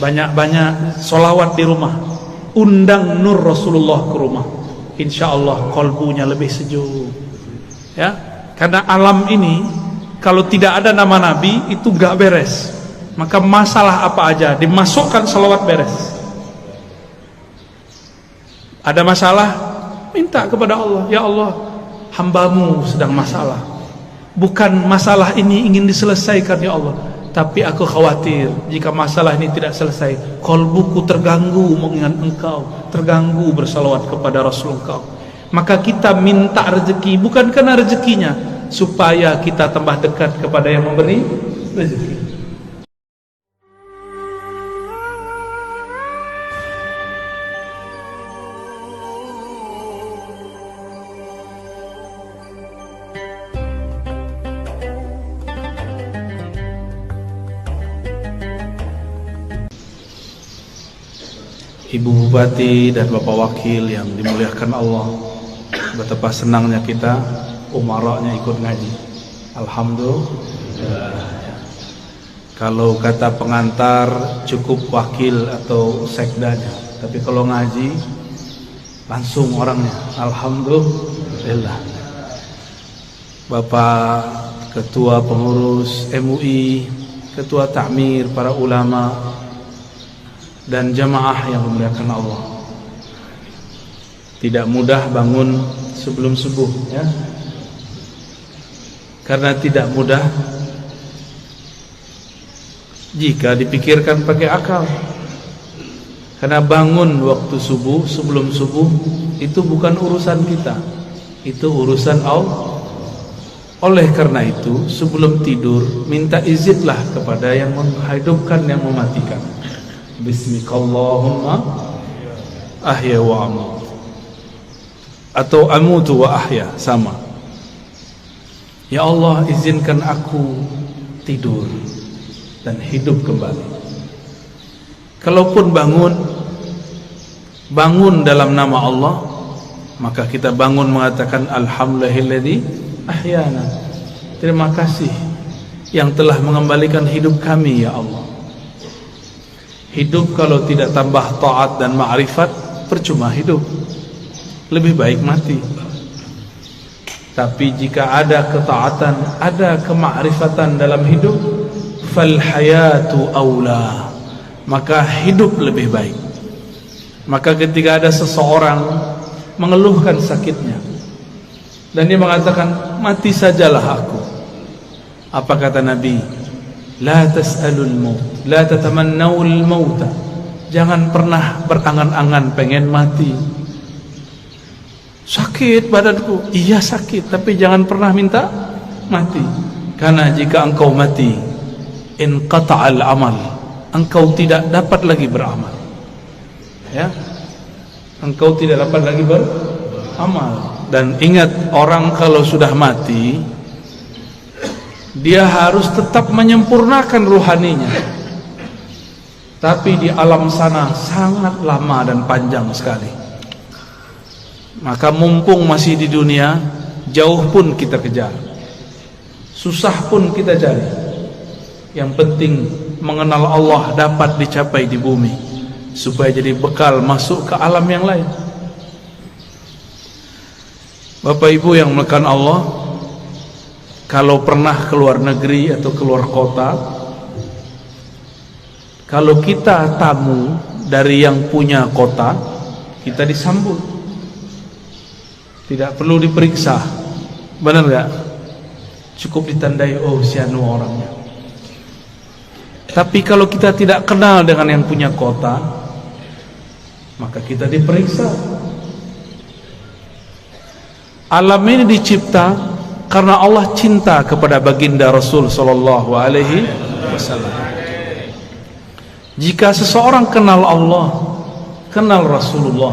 banyak-banyak solawat di rumah, undang nur Rasulullah ke rumah, insya Allah kolbunya lebih sejuk. Ya, karena alam ini kalau tidak ada nama Nabi itu gak beres. Maka masalah apa aja dimasukkan salawat beres. Ada masalah, minta kepada Allah, ya Allah, hambamu sedang masalah. Bukan masalah ini ingin diselesaikan ya Allah, tapi aku khawatir jika masalah ini tidak selesai, kolbuku terganggu mengingat engkau, terganggu bersalawat kepada Rasul engkau. Maka kita minta rezeki bukan karena rezekinya, supaya kita tambah dekat kepada yang memberi rezeki. Ibu Bupati dan Bapak Wakil yang dimuliakan Allah, betapa senangnya kita umaranya ikut ngaji. Alhamdulillah. Kalau kata pengantar cukup wakil atau sekdanya, tapi kalau ngaji langsung orangnya. Alhamdulillah. Bapak Ketua Pengurus MUI, Ketua Takmir, para ulama dan jamaah yang dimuliakan Allah. Tidak mudah bangun sebelum subuh ya. Karena tidak mudah jika dipikirkan pakai akal. Karena bangun waktu subuh, sebelum subuh itu bukan urusan kita, itu urusan Allah. Oleh karena itu sebelum tidur minta izinlah kepada yang menghidupkan, yang mematikan. Bismikallahumma ahya wa amut, atau amutu wa ahya, sama. Ya Allah, izinkan aku tidur dan hidup kembali. Kalaupun bangun dalam nama Allah, maka kita bangun mengatakan alhamdulillahilladzi ahyana, terima kasih yang telah mengembalikan hidup kami ya Allah. Hidup kalau tidak tambah taat dan ma'rifat, percuma hidup, lebih baik mati. Tapi jika ada ketaatan, ada kemakrifatan dalam hidup, fal hayatu aula, maka hidup lebih baik. Maka ketika ada seseorang mengeluhkan sakitnya dan dia mengatakan mati sajalah aku, apa kata Nabi? La tas'alul maut, la tatamannawul mauta. Jangan pernah berangan-angan pengen mati. Sakit badanku, iya sakit, tapi jangan pernah minta mati. Karena jika engkau mati, inqata'al amal, engkau tidak dapat lagi beramal. Ya, engkau tidak dapat lagi beramal. Dan ingat, orang kalau sudah mati, dia harus tetap menyempurnakan ruhaninya. Tapi di alam sana sangat lama dan panjang sekali. Maka mumpung masih di dunia, jauh pun kita kejar, susah pun kita cari. Yang penting mengenal Allah dapat dicapai di bumi, supaya jadi bekal masuk ke alam yang lain. Bapak Ibu yang dimuliakan Allah, kalau pernah keluar negeri atau keluar kota, kalau kita tamu dari yang punya kota, kita disambut, tidak perlu diperiksa, benar gak? Cukup ditandai, oh si anu orangnya. Tapi kalau kita tidak kenal dengan yang punya kota, maka kita diperiksa. Alam ini dicipta karena Allah cinta kepada baginda Rasul sallallahu alaihi wasallam. Jika seseorang kenal Allah, kenal Rasulullah,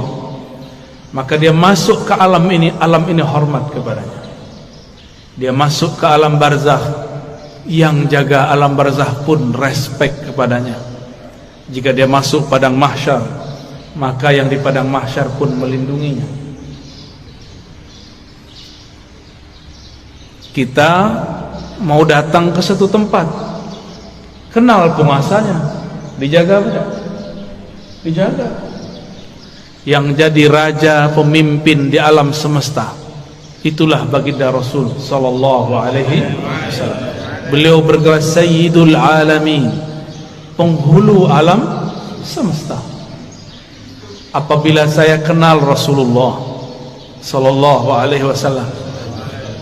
maka dia masuk ke alam ini hormat kepadanya. Dia masuk ke alam barzakh, yang jaga alam barzakh pun respect kepadanya. Jika dia masuk padang mahsyar, maka yang di padang mahsyar pun melindunginya. Kita mau datang ke satu tempat, kenal penguasanya, Dijaga apa? Dijaga. Yang jadi raja, pemimpin di alam semesta, itulah baginda Rasul sallallahu alaihi wasallam. Beliau bergelar Sayyidul Alamin, penghulu alam semesta. Apabila saya kenal Rasulullah sallallahu alaihi wasallam,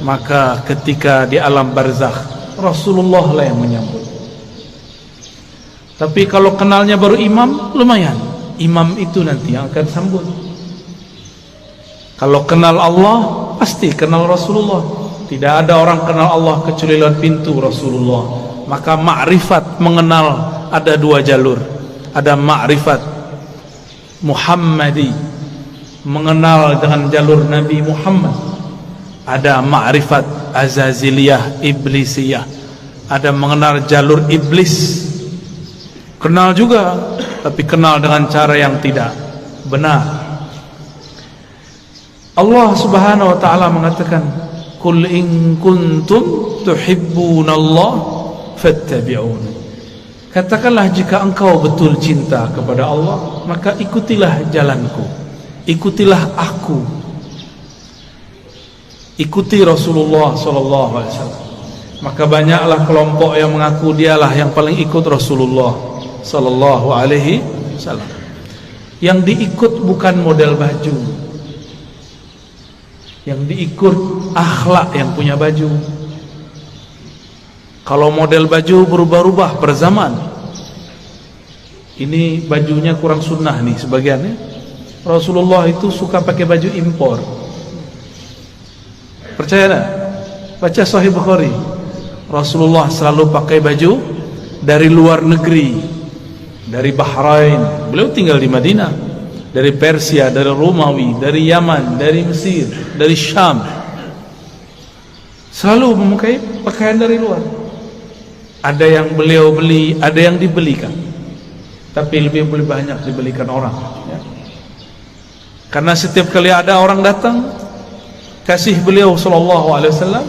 maka ketika di alam barzakh Rasulullah lah yang menyambut. Tapi kalau kenalnya baru imam, lumayan. Imam itu nanti yang akan sambut. Kalau kenal Allah, pasti kenal Rasulullah. Tidak ada orang kenal Allah kecuali lewat pintu Rasulullah. Maka ma'rifat mengenal ada dua jalur. Ada ma'rifat Muhammadi, mengenal dengan jalur Nabi Muhammad. Ada ma'rifat Azaziliyah, Iblisiyah. Ada mengenal jalur iblis. Kenal juga, tapi kenal dengan cara yang tidak benar. Allah Subhanahu wa taala mengatakan, "Qul in kuntum tuhibbunallah fattabi'uni." Katakanlah, jika engkau betul cinta kepada Allah, maka ikutilah jalanku. Ikutilah aku. Ikuti Rasulullah sallallahu alaihi wasallam. Maka banyaklah kelompok yang mengaku dialah yang paling ikut Rasulullah sallallahu alaihi wasallam. Yang diikut bukan model baju, yang diikut akhlak yang punya baju. Kalau model baju berubah-ubah per zaman. Ini bajunya kurang sunnah nih sebagiannya. Rasulullah itu suka pakai baju impor. Percaya tak? Baca Sahih Bukhari. Rasulullah selalu pakai baju dari luar negeri, dari Bahrain. Beliau tinggal di Madinah. Dari Persia, dari Romawi, dari Yaman, dari Mesir, dari Syam. Selalu memakai pakaian dari luar. Ada yang beliau beli, ada yang dibelikan. Tapi lebih banyak dibelikan orang, ya. Karena setiap kali ada orang datang, kasih beliau sallallahu alaihi wasallam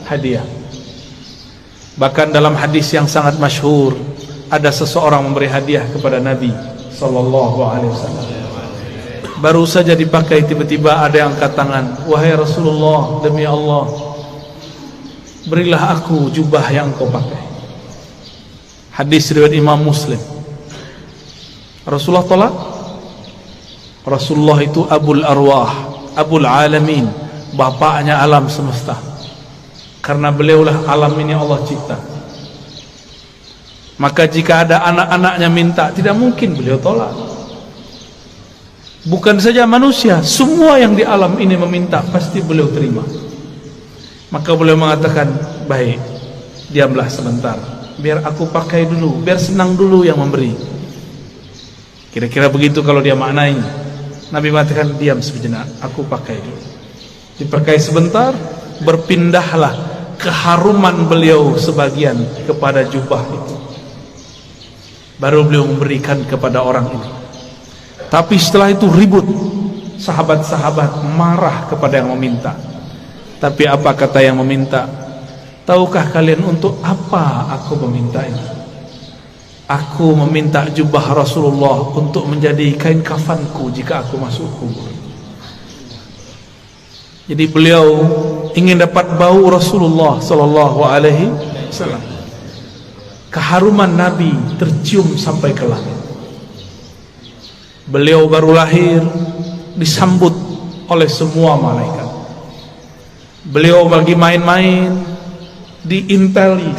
hadiah. Bahkan dalam hadis yang sangat masyhur, ada seseorang memberi hadiah kepada Nabi sallallahu alaihi wasallam. Baru saja dipakai, tiba-tiba ada yang angkat tangan, "Wahai Rasulullah, demi Allah, berilah aku jubah yang engkau pakai." Hadis riwayat Imam Muslim. Rasulullah tolak. Rasulullah itu Abul Arwah, Abul Alamin, bapaknya alam semesta. Karena beliaulah alam ini Allah cipta. Maka jika ada anak-anaknya minta, tidak mungkin beliau tolak. Bukan saja manusia, semua yang di alam ini meminta, pasti beliau terima. Maka beliau mengatakan, "Baik, diamlah sebentar, biar aku pakai dulu, biar senang dulu yang memberi." Kira-kira begitu kalau dia maknai. Nabi mengatakan, "Diam sejenak, aku pakai dulu." Dipakai sebentar, berpindahlah keharuman beliau sebagian kepada jubah itu. Baru beliau memberikan kepada orang ini. Tapi setelah itu ribut, sahabat-sahabat marah kepada yang meminta. Tapi apa kata yang meminta? "Tahukah kalian untuk apa aku meminta ini? Aku meminta jubah Rasulullah untuk menjadi kain kafanku jika aku masuk kubur." Jadi beliau ingin dapat bau Rasulullah sallallahu alaihi wasallam. Keharuman Nabi tercium sampai ke langit. Beliau baru lahir, disambut oleh semua malaikat. Beliau bagi main-main, diinteli,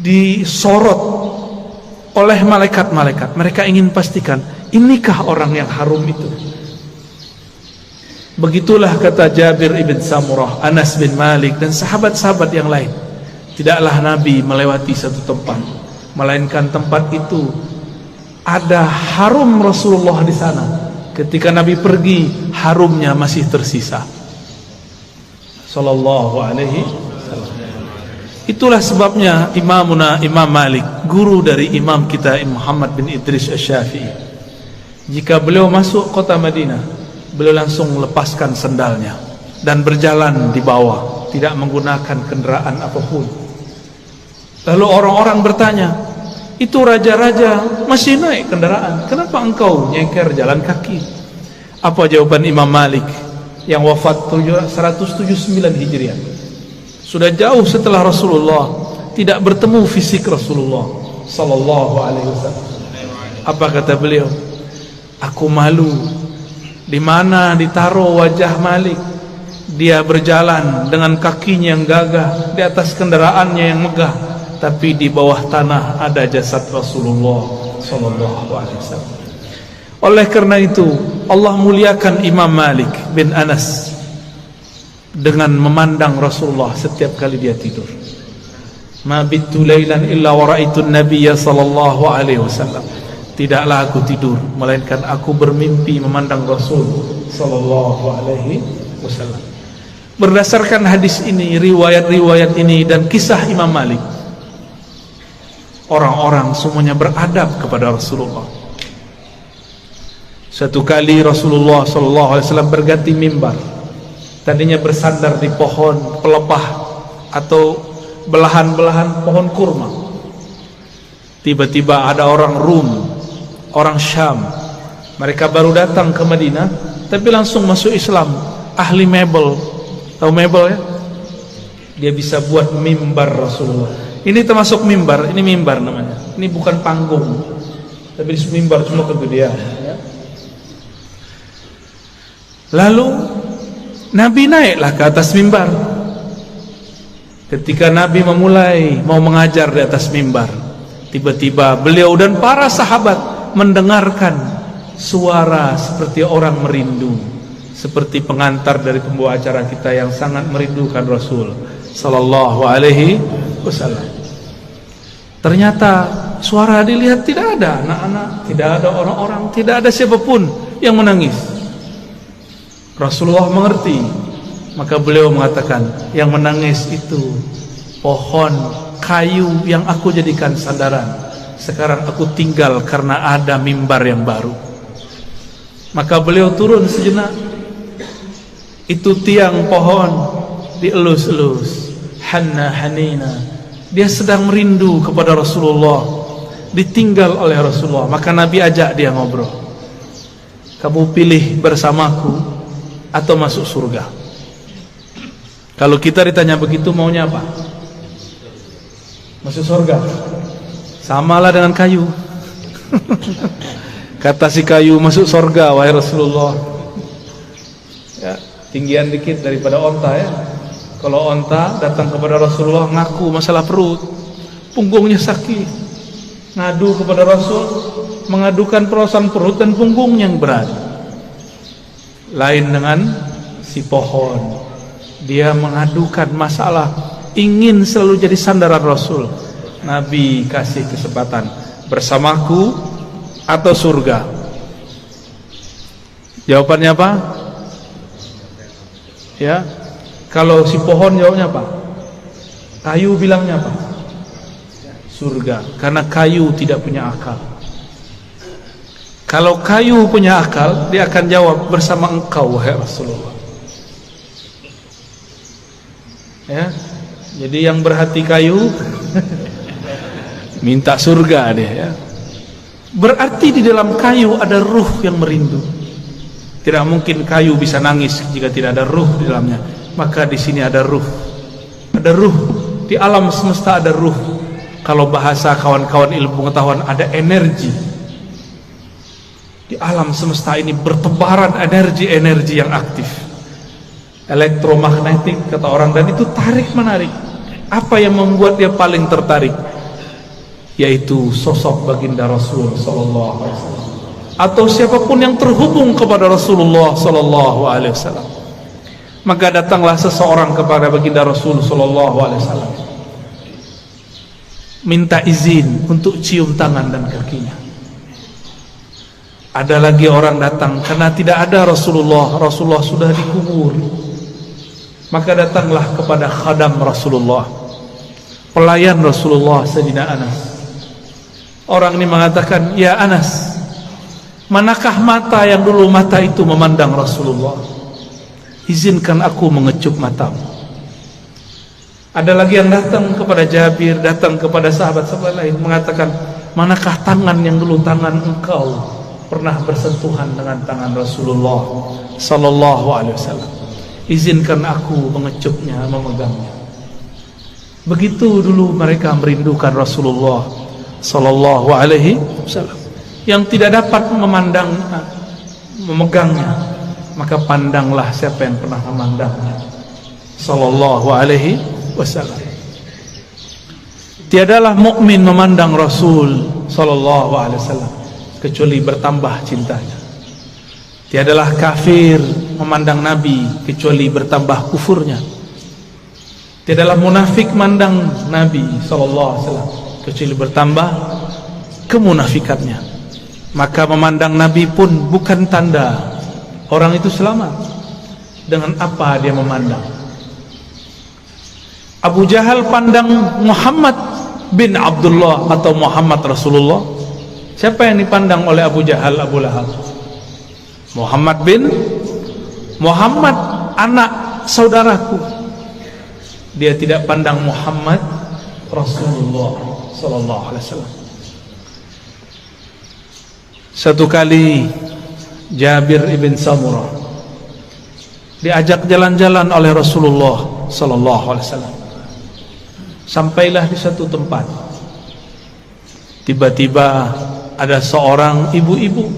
disorot oleh malaikat-malaikat. Mereka ingin pastikan, inikah orang yang harum itu? Begitulah kata Jabir ibn Samurah, Anas bin Malik, dan sahabat-sahabat yang lain. Tidaklah Nabi melewati satu tempat, melainkan tempat itu ada harum Rasulullah di sana. Ketika Nabi pergi, harumnya masih tersisa. Sallallahu alaihi wasallam. Itulah sebabnya Imamuna Imam Malik, guru dari imam kita Muhammad bin Idris Asy-Syafi'i, jika beliau masuk kota Madinah, beliau langsung lepaskan sendalnya dan berjalan di bawah, tidak menggunakan kendaraan apapun. Lalu orang-orang bertanya, Itu raja-raja masih naik kendaraan. Kenapa engkau nyeker jalan kaki? Apa jawaban Imam Malik yang wafat 179 Hijriah? Sudah jauh setelah Rasulullah, tidak bertemu fisik Rasulullah sallallahu alaihi wasallam. Apa kata beliau? Aku malu. Di mana ditaruh wajah Malik? Dia berjalan dengan kakinya yang gagah di atas kendaraannya yang megah, tapi di bawah tanah ada jasad Rasulullah sallallahu alaihi wasallam. Oleh karena itu Allah muliakan Imam Malik bin Anas dengan memandang Rasulullah setiap kali dia tidur. Ma bittu lailan illa wa ra'aitu an-nabiyya sallallahu alaihi wasallam. Tidaklah aku tidur melainkan aku bermimpi memandang Rasul sallallahu alaihi wasallam. Berdasarkan hadis ini, riwayat-riwayat ini dan kisah Imam Malik, orang-orang semuanya beradab kepada Rasulullah. Satu kali Rasulullah sallallahu alaihi wasallam berganti mimbar. Tadinya bersandar di pohon pelepah atau belahan-belahan pohon kurma. Tiba-tiba ada orang Rum, orang Syam. Mereka baru datang ke Madinah, tapi langsung masuk Islam. Ahli mebel, tahu mebel ya? Dia bisa buat mimbar Rasulullah. Ini termasuk mimbar, ini mimbar namanya. Ini bukan panggung, tapi mimbar cuma kegedean. Ya. Lalu Nabi naiklah ke atas mimbar. Ketika Nabi memulai mau mengajar di atas mimbar, tiba-tiba beliau dan para sahabat mendengarkan suara seperti orang merindu, seperti pengantar dari pembawa acara kita yang sangat merindukan Rasul sallallahu alaihi wasallam. Ternyata suara dilihat tidak ada anak-anak, tidak ada orang-orang, tidak ada siapapun yang menangis. Rasulullah mengerti, maka beliau mengatakan, yang menangis itu pohon kayu yang aku jadikan sandaran. Sekarang aku tinggal karena ada mimbar yang baru. Maka beliau turun sejenak. Itu tiang pohon dielus-elus, hanna hanina. Dia sedang merindu kepada Rasulullah, ditinggal oleh Rasulullah. Maka Nabi ajak dia ngobrol. Kamu pilih bersamaku atau masuk surga? Kalau kita ditanya begitu, maunya apa? Masuk surga. Samalah dengan kayu. Kata si kayu, masuk surga wahai Rasulullah. Ya, tinggian dikit daripada onta ya. Kalau onta datang kepada Rasulullah ngaku masalah perut, punggungnya sakit, ngadu kepada Rasul, mengadukan perasaan perut dan punggungnya yang berat. Lain dengan si pohon, dia mengadukan masalah, ingin selalu jadi sandaran Rasul. Nabi kasih kesempatan, bersamaku atau surga? Jawabannya apa? Ya, kalau si pohon jawabnya apa? Kayu bilangnya apa? Surga, karena kayu tidak punya akal. Kalau kayu punya akal, dia akan jawab, bersama engkau wahai Rasulullah. Ya, jadi yang berhati kayu minta surga dia ya. Berarti di dalam kayu ada ruh yang merindu. Tidak mungkin kayu bisa nangis jika tidak ada ruh di dalamnya. Maka di sini ada ruh. Ada ruh. Di alam semesta ada ruh. Kalau bahasa kawan-kawan ilmu pengetahuan, ada energi. Di alam semesta ini bertebaran energi-energi yang aktif, elektromagnetik kata orang, dan itu tarik menarik. Apa yang membuat dia paling tertarik? Yaitu sosok baginda Rasul sallallahu alaihi wasallam, atau siapapun yang terhubung kepada Rasulullah sallallahu alaihi wasallam. Maka datanglah seseorang kepada baginda Rasul sallallahu alaihi wasallam, minta izin untuk cium tangan dan kakinya. Ada lagi orang datang karena tidak ada Rasulullah, Rasulullah sudah dikubur. Maka datanglah kepada khadam Rasulullah, pelayan Rasulullah, Sayyidina Anas. Orang ini mengatakan, ya Anas, manakah mata yang dulu mata itu memandang Rasulullah? Izinkan aku mengecup matamu. Ada lagi yang datang kepada Jabir, datang kepada sahabat-sahabat lain, mengatakan, manakah tangan yang dulu tangan engkau pernah bersentuhan dengan tangan Rasulullah sallallahu alaihi wasallam? Izinkan aku mengecupnya, memegangnya. Begitu dulu mereka merindukan Rasulullah sallallahu alaihi wasallam. Yang tidak dapat memegangnya, maka pandanglah siapa yang pernah memandangnya sallallahu alaihi wasallam. Tiadalah mukmin memandang Rasul sallallahu alaihi wasallam kecuali bertambah cintanya. Tiadalah kafir memandang Nabi kecuali bertambah kufurnya. Tiadalah munafik memandang Nabi sallallahu alaihi wasallam kecuali bertambah kemunafikannya. Maka memandang Nabi pun bukan tanda orang itu selamat. Dengan apa dia memandang? Abu Jahal pandang Muhammad bin Abdullah atau Muhammad Rasulullah. Siapa yang dipandang oleh Abu Jahal, Abu Lahab? Muhammad bin Muhammad, anak saudaraku. Dia tidak pandang Muhammad Rasulullah sallallahu alaihi wasallam. Satu kali Jabir ibn Samurah diajak jalan-jalan oleh Rasulullah sallallahu alaihi wasallam. Sampailah di satu tempat. Tiba-tiba ada seorang ibu-ibu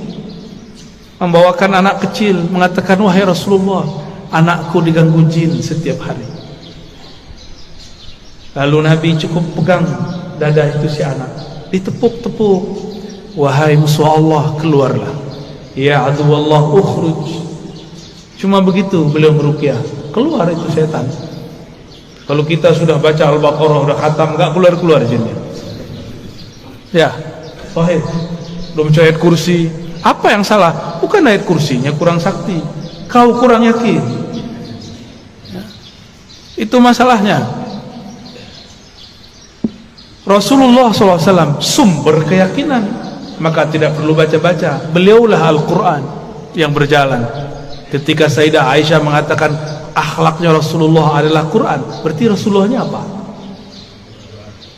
membawakan anak kecil, mengatakan, "Wahai Rasulullah, anakku diganggu jin setiap hari." Lalu Nabi cukup pegang dada itu si anak, ditepuk-tepuk. "Wahai musuh Allah, keluarlah. Ya aduwallah, ukhruj." Cuma begitu beliau meruqyah, keluar itu setan. Kalau kita sudah baca Al-Baqarah, sudah khatam, enggak keluar-keluar jinnya. Ya, sahih. Belum baca ayat kursi. Apa yang salah? Bukan ayat kursinya kurang sakti, kau kurang yakin. Ya. Itu masalahnya. Rasulullah SAW sumber keyakinan, maka tidak perlu baca-baca. Beliaulah Al-Quran yang berjalan. Ketika Sayyidah Aisyah mengatakan akhlaknya Rasulullah adalah Quran, berarti Rasulullahnya apa?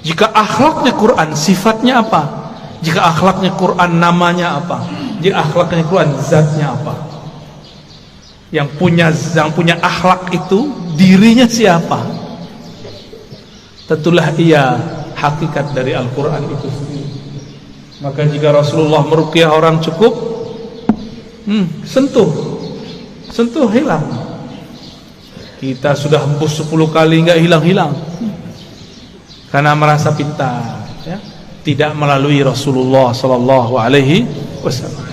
Jika akhlaknya Quran, sifatnya apa? Jika akhlaknya Quran, namanya apa? Jika akhlaknya Quran, zatnya apa? Yang punya akhlak itu dirinya siapa? Tentulah ia hakikat dari Al-Quran itu sendiri. Maka jika Rasulullah meruqyah orang cukup sentuh hilang. Kita sudah hembus 10 kali enggak hilang-hilang, karena merasa pintar, ya? Tidak melalui Rasulullah sallallahu alaihi wasallam.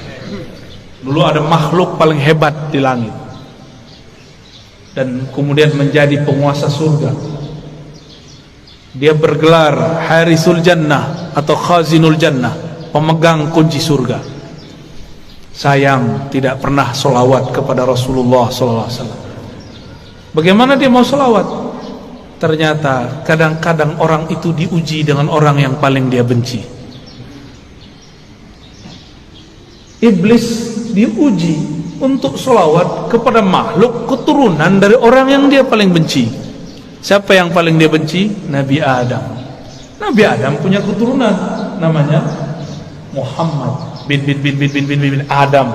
Dulu ada makhluk paling hebat di langit dan kemudian menjadi penguasa surga. Dia bergelar Harisul Jannah atau Khazinul Jannah, pemegang kunci surga. Sayang tidak pernah solawat kepada Rasulullah sallallahu alaihi wasallam. Bagaimana dia mau solawat? Ternyata kadang-kadang orang itu diuji dengan orang yang paling dia benci. Iblis diuji untuk solawat kepada makhluk keturunan dari orang yang dia paling benci. Siapa yang paling dia benci? Nabi Adam. Nabi Adam punya keturunan namanya Muhammad bin Adam.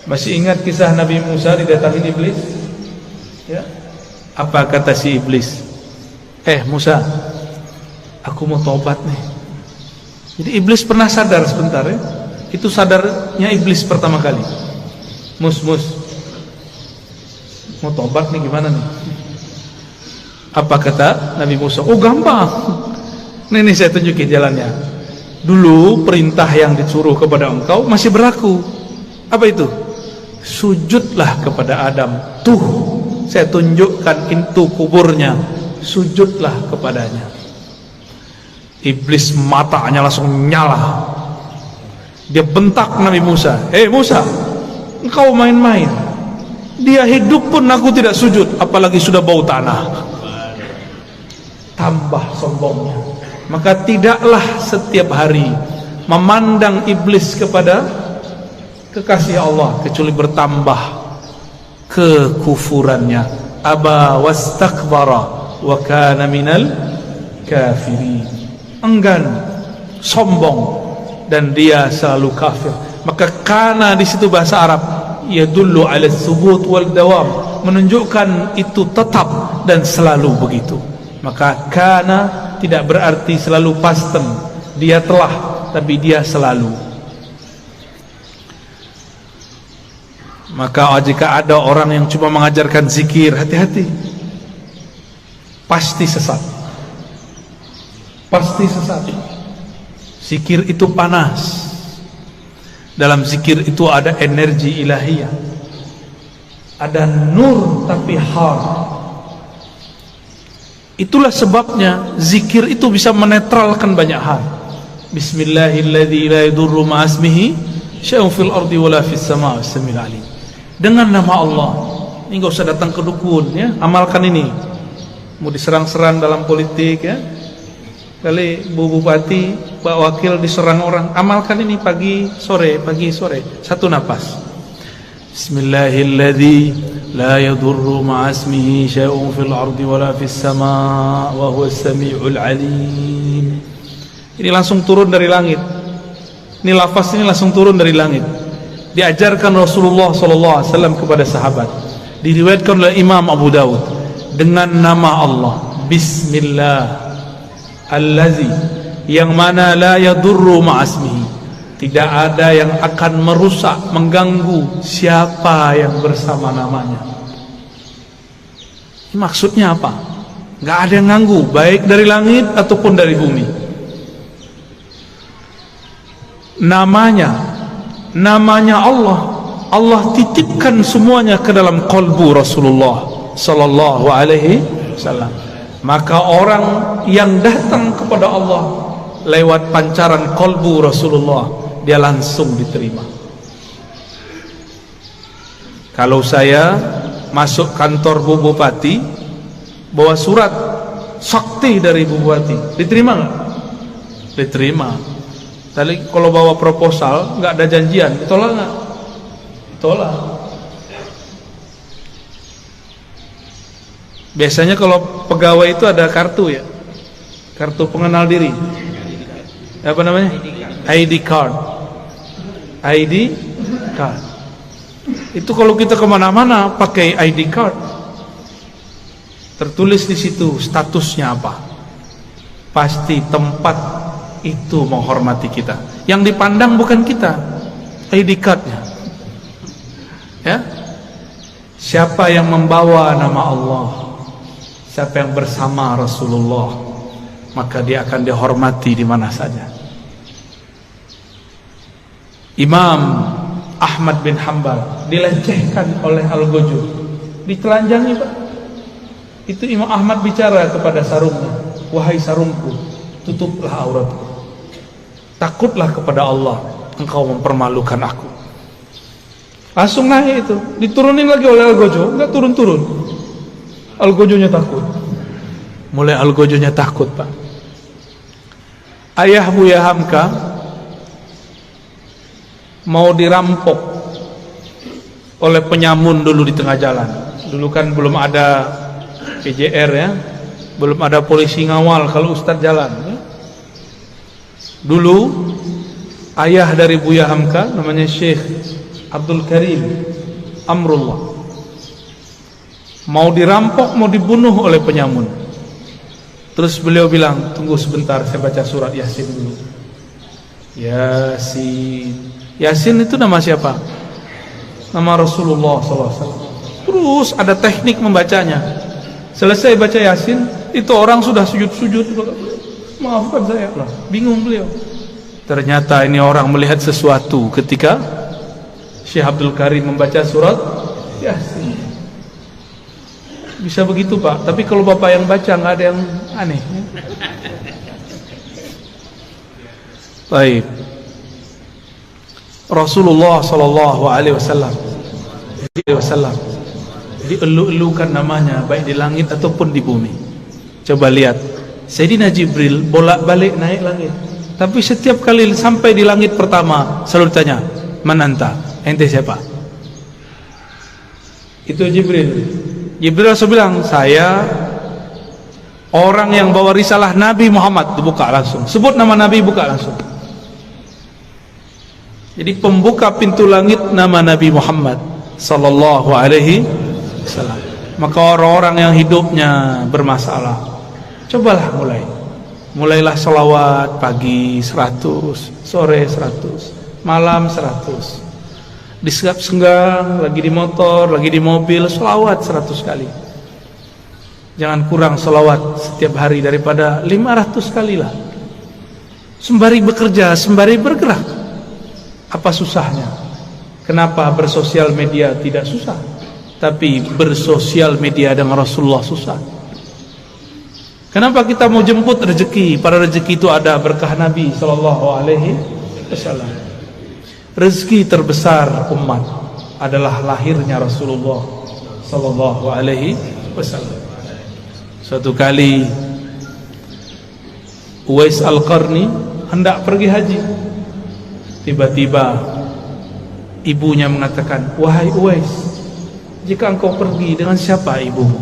Masih ingat kisah Nabi Musa didatangin iblis? Ya. Apa kata si iblis? Musa, aku mau tobat nih. Jadi iblis pernah sadar sebentar, ya. Itu sadarnya iblis pertama kali. Mus, mau tobat nih, gimana nih? Apa kata Nabi Musa? Oh gampang. Nih saya tunjukin jalannya. Dulu perintah yang disuruh kepada engkau masih berlaku. Apa itu? Sujudlah kepada Adam. Tuh, saya tunjukkan pintu kuburnya. Sujudlah kepadanya. Iblis matanya langsung nyala. Dia bentak Nabi Musa. Musa, engkau main-main. Dia hidup pun aku tidak sujud, apalagi sudah bau tanah. Tambah sombongnya. Maka tidaklah setiap hari memandang iblis kepada kekasih Allah kecuali bertambah kekufurannya. Aba wastakbara wa kana minal kafirin. enggan, sombong, dan dia selalu kafir. Maka kana di situ bahasa Arab yadullu ala tsubut wal dawam, menunjukkan itu tetap dan selalu begitu. Maka kana tidak berarti selalu past tense, dia telah, tapi dia selalu. Maka jika ada orang yang cuma mengajarkan zikir, hati-hati, pasti sesat. Pasti sesat. Zikir itu panas. Dalam zikir itu ada energi ilahiyah, ada nur tapi har. Itulah sebabnya zikir itu bisa menetralkan banyak hal. Bismillahilladzi la yadurru ma'asmihi syai'un fil ardi wala fis sama'i was-sami'ul 'alim. Dengan nama Allah. Ini enggak usah datang ke dukun ya, amalkan ini. Mau diserang-serang dalam politik ya, kali Bu Bupati, Pak Wakil diserang orang, amalkan ini pagi sore, satu napas. Bismillahilladzi la yadurru ma'asmihi syai'un fil ardi wala fis sama' wa huwas sami'ul 'alim. Ini langsung turun dari langit. Ini lafaz ini langsung turun dari langit. Diajarkan Rasulullah SAW kepada sahabat. Diriwayatkan oleh Imam Abu Dawud dengan nama Allah, Bismillah allazi, yang mana la yadurru ma'asmihi, tidak ada yang akan merusak, mengganggu siapa yang bersama namanya. Ini maksudnya apa? Gak ada yang ganggu, baik dari langit ataupun dari bumi. Namanya Allah, Allah titipkan semuanya ke dalam qalbu Rasulullah sallallahu alaihi wasallam. Maka orang yang datang kepada Allah lewat pancaran qalbu Rasulullah, dia langsung diterima. Kalau saya masuk kantor Bu Bupati, bawa surat sakti dari Bu Bupati, diterima nggak? Diterima. Tadi kalau bawa proposal, nggak ada janjian, ditolak nggak? Ditolak. Biasanya kalau pegawai itu ada kartu ya, kartu pengenal diri, apa namanya? ID card. ID card. Itu kalau kita kemana-mana pakai ID card, tertulis di situ statusnya apa. Pasti tempat itu menghormati kita. Yang dipandang bukan kita, ID cardnya. Ya, siapa yang membawa nama Allah, siapa yang bersama Rasulullah, maka dia akan dihormati di mana saja. Imam Ahmad bin Hanbal dilecehkan oleh Al-Ghujur, ditelanjangi Pak. Itu Imam Ahmad bicara kepada sarungnya, wahai sarungku, tutuplah auratku, takutlah kepada Allah, engkau mempermalukan aku. Langsung naik itu, diturunin lagi oleh Al-Ghujur, enggak turun-turun. Al-Ghujurnya takut. Mulai Al-Ghujurnya takut Pak. Ayah Buya Hamka mau dirampok oleh penyamun dulu di tengah jalan. Dulu kan belum ada PJR ya, belum ada polisi ngawal kalau Ustadz jalan ya. Dulu ayah dari Buya Hamka namanya Syekh Abdul Karim Amrullah mau dirampok, mau dibunuh oleh penyamun. Terus beliau bilang, tunggu sebentar, saya baca surat Yasin dulu. Yasin. Yasin itu nama siapa? Nama Rasulullah SAW. Terus ada teknik membacanya. Selesai baca Yasin, itu orang sudah sujud-sujud. Maafkan saya lah, bingung beliau. Ternyata ini orang melihat sesuatu ketika Syekh Abdul Karim membaca surat Yasin. Bisa begitu Pak, tapi kalau Bapak yang baca nggak ada yang aneh. Baik. Rasulullah sallallahu alaihi wasallam dielu-elukan namanya baik di langit ataupun di bumi. Coba lihat, Sayyidina Jibril bolak-balik naik langit, tapi setiap kali sampai di langit pertama selalu ditanya, "Man anta?" Ente siapa? Itu Jibril. Jibril langsung bilang, "Saya Orang yang bawa risalah Nabi Muhammad itu buka langsung. Sebut nama Nabi, buka langsung. Jadi pembuka pintu langit nama Nabi Muhammad sallallahu alaihi wasallam. Maka orang-orang yang hidupnya bermasalah, cobalah mulailah selawat pagi 100, sore 100, malam 100. Di senggang, lagi di motor, lagi di mobil, selawat 100 kali. Jangan kurang selawat setiap hari daripada 500 kali lah. Sembari bekerja, sembari bergerak. Apa susahnya? Kenapa bersosial media tidak susah? Tapi bersosial media dengan Rasulullah susah. Kenapa kita mau jemput rezeki? Pada rezeki itu ada berkah Nabi sallallahu alaihi wasallam. Rezeki terbesar umat adalah lahirnya Rasulullah sallallahu alaihi wasallam. Suatu kali Uwais Al-Qarni hendak pergi haji. Tiba-tiba ibunya mengatakan, "Wahai Uwais, jika engkau pergi, dengan siapa ibumu?"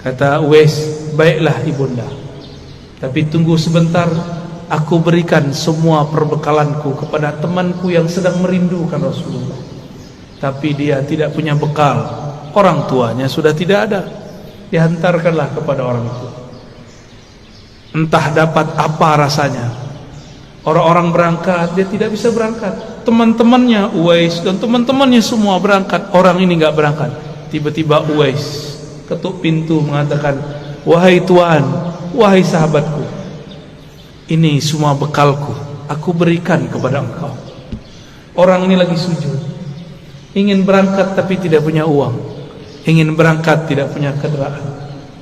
Kata Uwais, "Baiklah ibunda, tapi tunggu sebentar, aku berikan semua perbekalanku kepada temanku yang sedang merindukan Rasulullah. Tapi dia tidak punya bekal, orang tuanya sudah tidak ada." Dihantarkanlah kepada orang itu. Entah dapat apa rasanya. Orang-orang berangkat, dia tidak bisa berangkat. Teman-temannya Uwais dan teman-temannya semua berangkat, orang ini enggak berangkat. Tiba-tiba Uwais ketuk pintu mengatakan, "Wahai Tuan, wahai sahabatku, ini semua bekalku, aku berikan kepada engkau." Orang ini lagi sujud, ingin berangkat tapi tidak punya uang, ingin berangkat tidak punya kendaraan.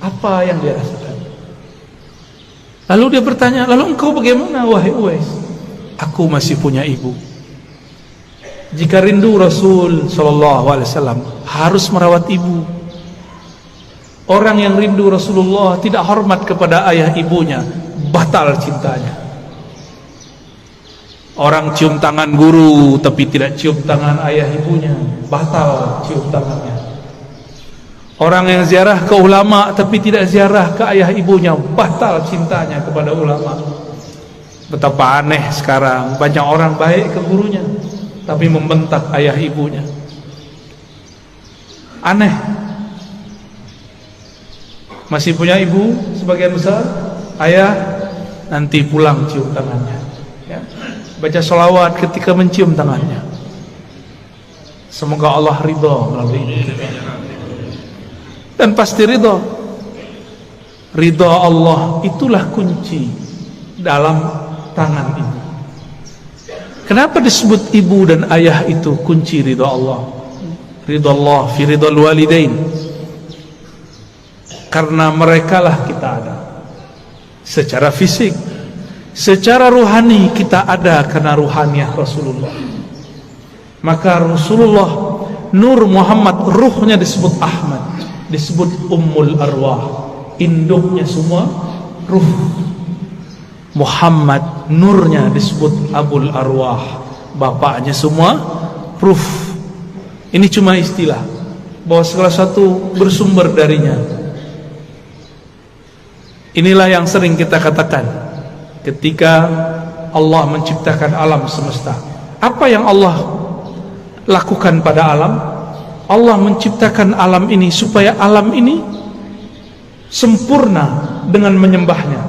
Apa yang dia rasakan? Lalu dia bertanya, "Lalu engkau bagaimana wahai Uwais?" "Aku masih punya ibu. Jika rindu Rasul sallallahu alaihi wasallam harus merawat ibu. Orang yang rindu Rasulullah tidak hormat kepada ayah ibunya, batal cintanya. Orang cium tangan guru tapi tidak cium tangan ayah ibunya, batal cium tangannya. Orang yang ziarah ke ulama tapi tidak ziarah ke ayah ibunya, batal cintanya kepada ulama." Betapa aneh sekarang, banyak orang baik ke gurunya tapi membentak ayah ibunya. Aneh. Masih punya ibu sebagian besar, ayah nanti pulang cium tangannya, ya. Baca sholawat ketika mencium tangannya. Semoga Allah ridha melalui itu. Dan pasti ridha Allah itulah kunci dalam tangan ibu. Kenapa disebut ibu dan ayah itu kunci ridha Allah? Ridha Allah fi ridhal walidain. Karena merekalah kita ada secara fisik, secara ruhani kita ada karena ruhaniah Rasulullah. Maka Rasulullah, Nur Muhammad, ruhnya disebut Ahmad, disebut Ummul Arwah, induknya semua ruh. Muhammad, nurnya disebut Abul Arwah, bapaknya semua ruh. Ini cuma istilah bahwa segala satu bersumber darinya. Inilah yang sering kita katakan ketika Allah menciptakan alam semesta. Apa yang Allah lakukan pada alam? Allah menciptakan alam ini supaya alam ini sempurna dengan menyembahnya.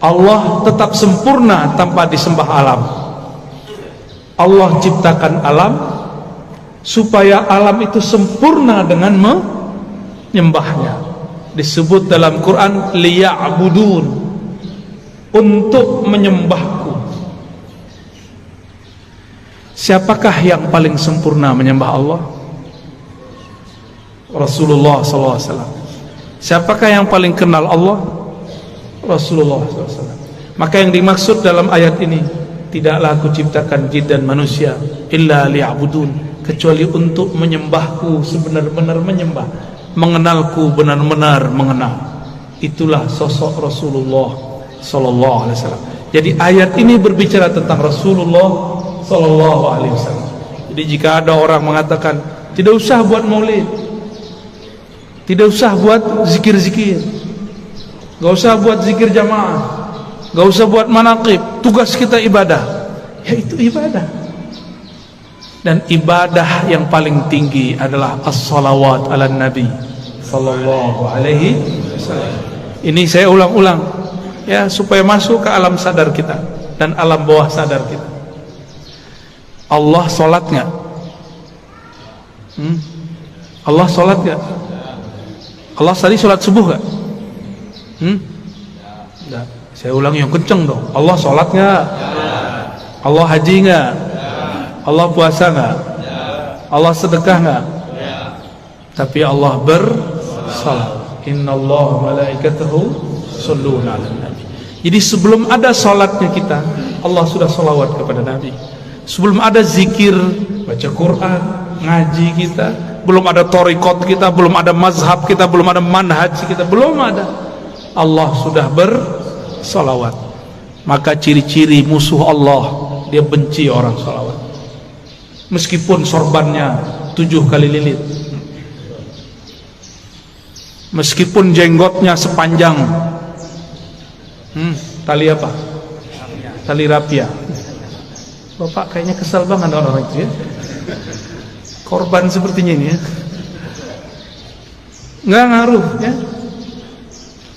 Allah tetap sempurna tanpa disembah alam. Allah ciptakan alam supaya alam itu sempurna dengan menyembahnya. Disebut dalam Quran liya'budun, untuk menyembahku. Siapakah yang paling sempurna menyembah Allah? Rasulullah SAW. Siapakah yang paling kenal Allah? Rasulullah SAW. Maka yang dimaksud dalam ayat ini, tidaklah aku ciptakan jin dan manusia illa liya'budun, kecuali untuk menyembahku sebenar-benar menyembah, mengenalku benar-benar mengenal. Itulah sosok Rasulullah sallallahu alaihi wasallam. Jadi ayat ini berbicara tentang Rasulullah sallallahu alaihi wasallam. Jadi jika ada orang mengatakan tidak usah buat maulid, tidak usah buat zikir-zikir, Gak usah buat zikir jamaah, gak usah buat manaqib. Tugas kita ibadah, ya itu ibadah. Dan ibadah yang paling tinggi adalah as-salawat ala nabi sallallahu alaihi wasallam. Ini saya ulang-ulang ya, supaya masuk ke alam sadar kita dan alam bawah sadar kita. Allah sholat nggak? Allah sholat nggak? Allah tadi sholat subuh nggak? Enggak. Saya ulang yang kenceng dong. Allah sholat nggak? Allah haji nggak? Allah puasa nggak? Allah sedekah nggak? Tapi Allah bersalat. Innallaha malaikatahu shalluna 'alan nabi. Jadi sebelum ada salatnya kita, Allah sudah salawat kepada Nabi. Sebelum ada zikir, baca Quran, ngaji kita, belum ada thariqat kita, belum ada mazhab kita, belum ada manhaj kita, belum ada, Allah sudah bersalawat. Maka ciri-ciri musuh Allah, dia benci orang salawat. Meskipun sorbannya 7 kali lilit, meskipun jenggotnya sepanjang tali apa? Tali rapia. Bapak kayaknya kesal banget orang itu ya. Korban sepertinya ini ya. Nggak ngaruh ya.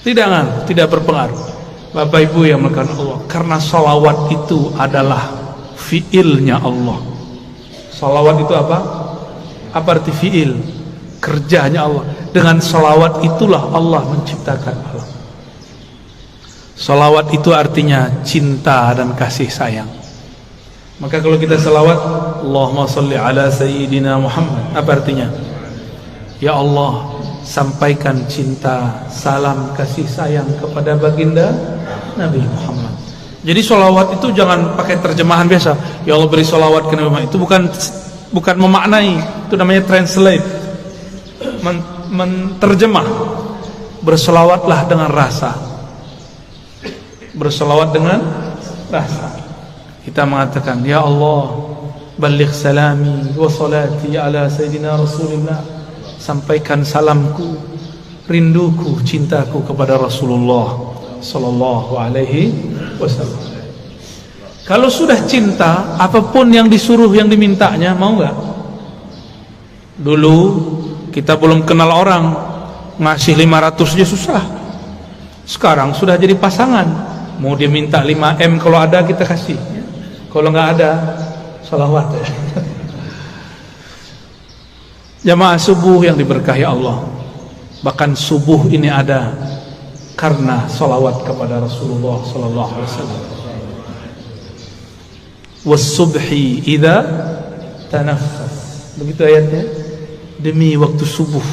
Tidak ngaruh, tidak berpengaruh. Bapak Ibu yang melakukan Allah, karena salawat itu adalah fiilnya Allah. Salawat itu apa? Apa arti fiil? Kerjanya Allah. Dengan salawat itulah Allah menciptakan alam. Salawat itu artinya cinta dan kasih sayang. Maka kalau kita salawat, Allahumma salli ala sayyidina Muhammad, apa artinya? Ya Allah, sampaikan cinta, salam, kasih sayang kepada baginda Nabi Muhammad. Jadi salawat itu jangan pakai terjemahan biasa. Ya Allah beri salawat ke Nabi Muhammad. Itu bukan memaknai, itu namanya translate, menterjemah. Berselawatlah dengan rasa. Berselawat dengan rasa. Kita mengatakan, ya Allah, baligh salami wa salati ala sayyidina Rasulillah. Sampaikan salamku, rinduku, cintaku kepada Rasulullah sallallahu alaihi wasallam. Kalau sudah cinta, apapun yang disuruh, yang dimintanya, mau enggak? Dulu kita belum kenal orang, ngasih 500 aja susah. Sekarang sudah jadi pasangan, mau dia minta 5M, kalau ada kita kasih. Kalau nggak ada, salawat ya. Jamaah subuh yang diberkahi Allah, bahkan subuh ini ada karena salawat kepada Rasulullah sallallahu alaihi wasallam. Was-subhi idza tanaffas. Begitu ayatnya. Demi waktu subuh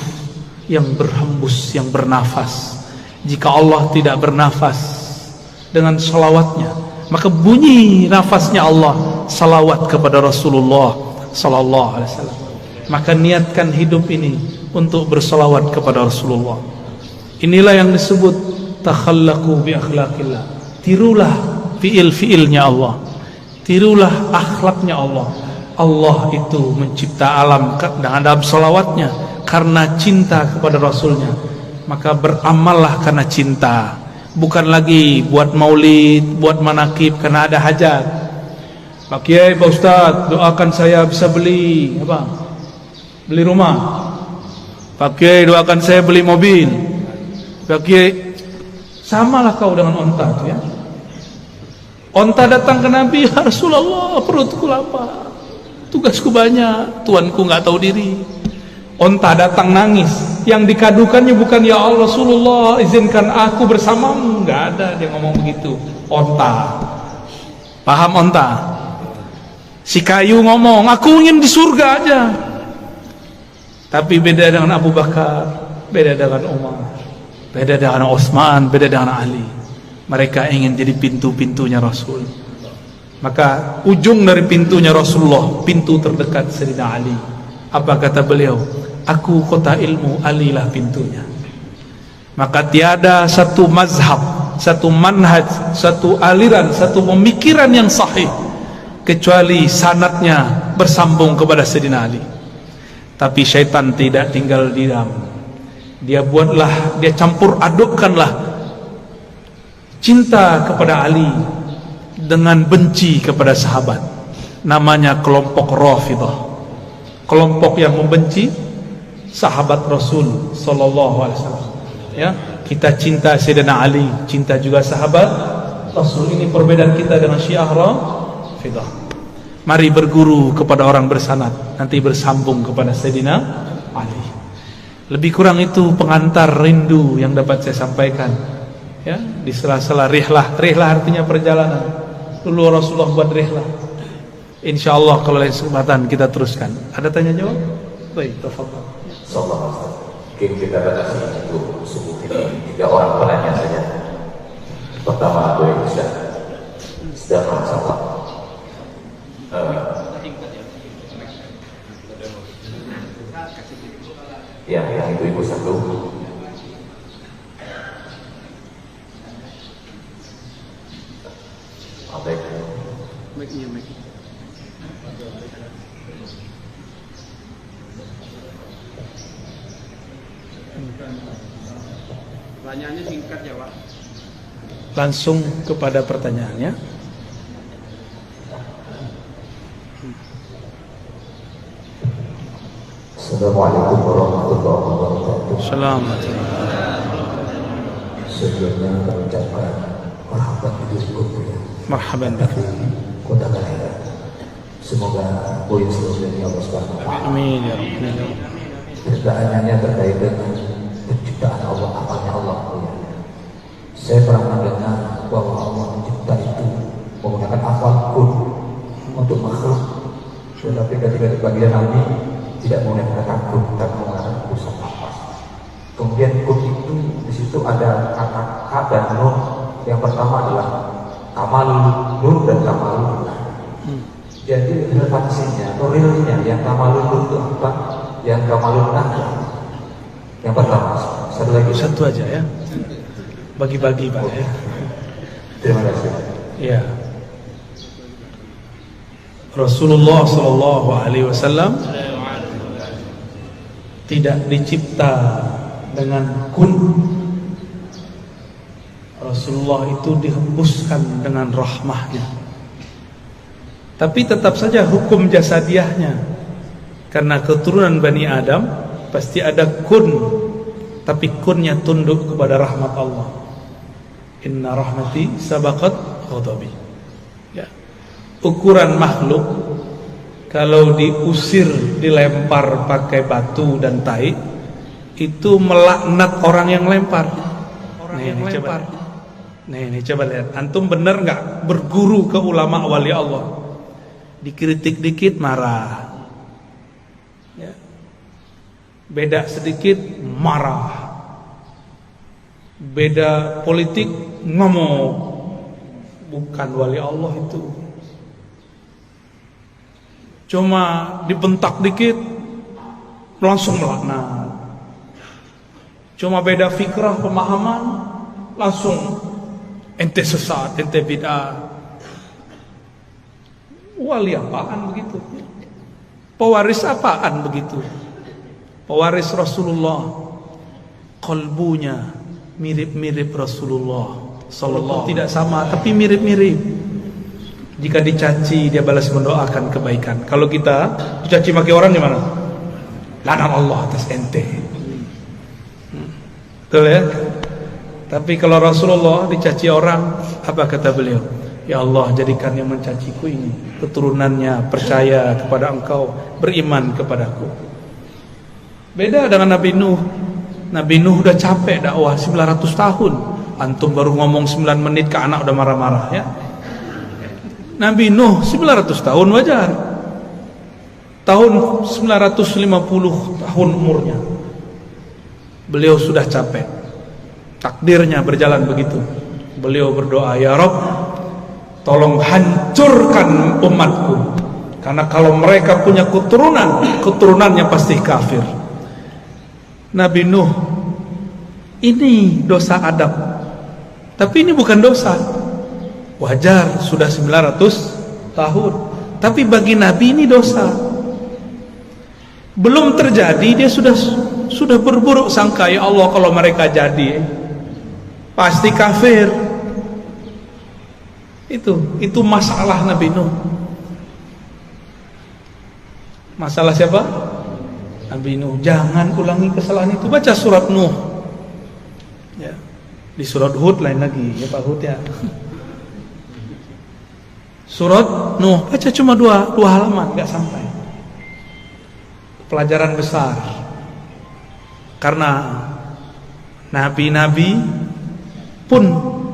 yang berhembus, yang bernafas. Jika Allah tidak bernafas dengan salawatnya, maka bunyi nafasnya Allah salawat kepada Rasulullah sallallahu alaihi wasallam. Maka niatkan hidup ini untuk bersalawat kepada Rasulullah. Inilah yang disebut takhallaqu bi akhlaqillah. Tirulah fiil-fiilnya Allah. Tirulah akhlaknya Allah. Allah itu mencipta alam dalam salawatnya karena cinta kepada Rasulnya. Maka beramallah karena cinta. Bukan lagi buat maulid, buat manakib karena ada hajat. Pak Kiai, Pak Ustadz, doakan saya bisa beli apa? Beli rumah. Pak Kiai, doakan saya beli mobil. Pak Kiai, samalah kau dengan onta itu ya. Onta datang ke Nabi, ya Rasulullah, perutku lapar, tugasku banyak, tuanku nggak tahu diri. Onta datang nangis, yang dikadukannya bukan ya Allah Rasulullah izinkan aku bersamamu, nggak ada dia ngomong begitu. Onta, paham onta? Si kayu ngomong, aku ingin di surga aja. Tapi beda dengan Abu Bakar, beda dengan Umar, beda dengan Utsman, beda dengan Ali. Mereka ingin jadi pintu-pintunya Rasul. Maka ujung dari pintunya Rasulullah, pintu terdekat Sayyidina Ali. Apa kata beliau? Aku kota ilmu, Ali lah pintunya. Maka tiada satu mazhab, satu manhaj, satu aliran, satu pemikiran yang sahih kecuali sanadnya bersambung kepada Sayyidina Ali. Tapi syaitan tidak tinggal diam. Dia buatlah, dia campur adukkanlah cinta kepada Ali dengan benci kepada sahabat. Namanya kelompok Rafidah, kelompok yang membenci sahabat Rasul sallallahu alaihi wasallam. Ya, kita cinta Sayyidina Ali, cinta juga sahabat Rasul. Ini perbedaan kita dengan Syiah Rafidah. Mari berguru kepada orang bersanad, nanti bersambung kepada Sayyidina Ali. Lebih kurang itu pengantar rindu yang dapat saya sampaikan. Ya, di sela-sela rihlah. Rihlah artinya perjalanan. Dulu Rasulullah buat rihlah. Insyaallah kalau lain kesempatan kita teruskan. Ada tanya jawab? Baik, tafadhol. Insyaallah. Mungkin kita batasi untuk subuh ini 3 orang penanya saja. Pertama, Abu Isa. Sedang sama. Yang ibu-ibu satu. Baik. Pertanyaannya singkat ya Pak. Langsung kepada pertanyaannya. Assalamualaikum warahmatullahi wabarakatuh. Assalamualaikum. Sebelumnya kami ucapkan marhaban bidirikum ya. Marhaban bikum. Kota kelahiran. Semoga poin seluruhnya Allah Subhanahu wa taala. Amin ya rabbal. Pertanyaannya terkait dengan penciptaan Allah, apanya Allah ya. Saya pernah mendengar bahwa Allah mencipta itu menggunakan apapun untuk makhluk. Tetapi ketika di bagian ini tidak menggunakan takut, tapi menggunakan pusat nafas. Kemudian kun itu di situ ada kata K dan nun. Yang pertama adalah kamal nur dan kamal nur. Jadi relevansinya atau realnya yang kamal nur itu apa? Yang kamal nur yang pertama. Satu lagi. Satu aja ya. Bagi-bagi Pak ya. Terima kasih. Ya. Rasulullah sallallahu alaihi wasallam tidak dicipta dengan kun. Rasulullah itu dihembuskan dengan rahmahnya. Tapi tetap saja hukum jasadiahnya, karena keturunan Bani Adam pasti ada kun, tapi kunnya tunduk kepada rahmat Allah. Inna rahmati sabaqat ghadabi. Ya. Ukuran makhluk kalau diusir, dilempar pakai batu dan tai, itu melaknat orang yang lempar. Nih, coba lihat. Antum benar nggak berguru ke ulama wali Allah? Dikritik dikit marah. Ya. Beda sedikit marah. Beda politik ngomong. Bukan wali Allah itu. Cuma dibentak dikit langsung melaknat. Cuma beda fikrah, pemahaman, langsung ente sesat, ente bid'ah. Wali apaan begitu? Pewaris apaan begitu? Pewaris Rasulullah, kalbunya mirip-mirip Rasulullah sallallahu, tidak sama tapi mirip-mirip. Jika dicaci dia balas mendoakan kebaikan. Kalau kita dicaci maki orang gimana? Laknat Allah atas ente. Betul ya? Tapi kalau Rasulullah dicaci orang, apa kata beliau? Ya Allah, jadikan yang mencaciku ini keturunannya percaya kepada Engkau, beriman kepadaku. Beda dengan Nabi Nuh. Nabi Nuh udah capek dakwah 900 tahun. Antum baru ngomong 9 menit ke anak udah marah-marah ya. Nabi Nuh 900 tahun wajar. Tahun 950 tahun umurnya. Beliau sudah capek. Takdirnya berjalan begitu. Beliau berdoa, ya Rabb, tolong hancurkan umatku. Karena kalau mereka punya keturunan, keturunannya pasti kafir. Nabi Nuh, ini dosa adab. Tapi ini bukan dosa. Wajar, sudah 900 tahun. Tapi bagi Nabi ini dosa. Belum terjadi, dia sudah berburuk sangka, ya Allah kalau mereka jadi pasti kafir. Itu masalah Nabi Nuh. Masalah siapa? Nabi Nuh. Jangan ulangi kesalahan itu. Baca surat Nuh. Ya. Di surat Hud lain lagi, ya Pak Hud ya. Surat Nuh, baca cuma dua halaman, nggak sampai. Pelajaran besar. Karena nabi-nabi pun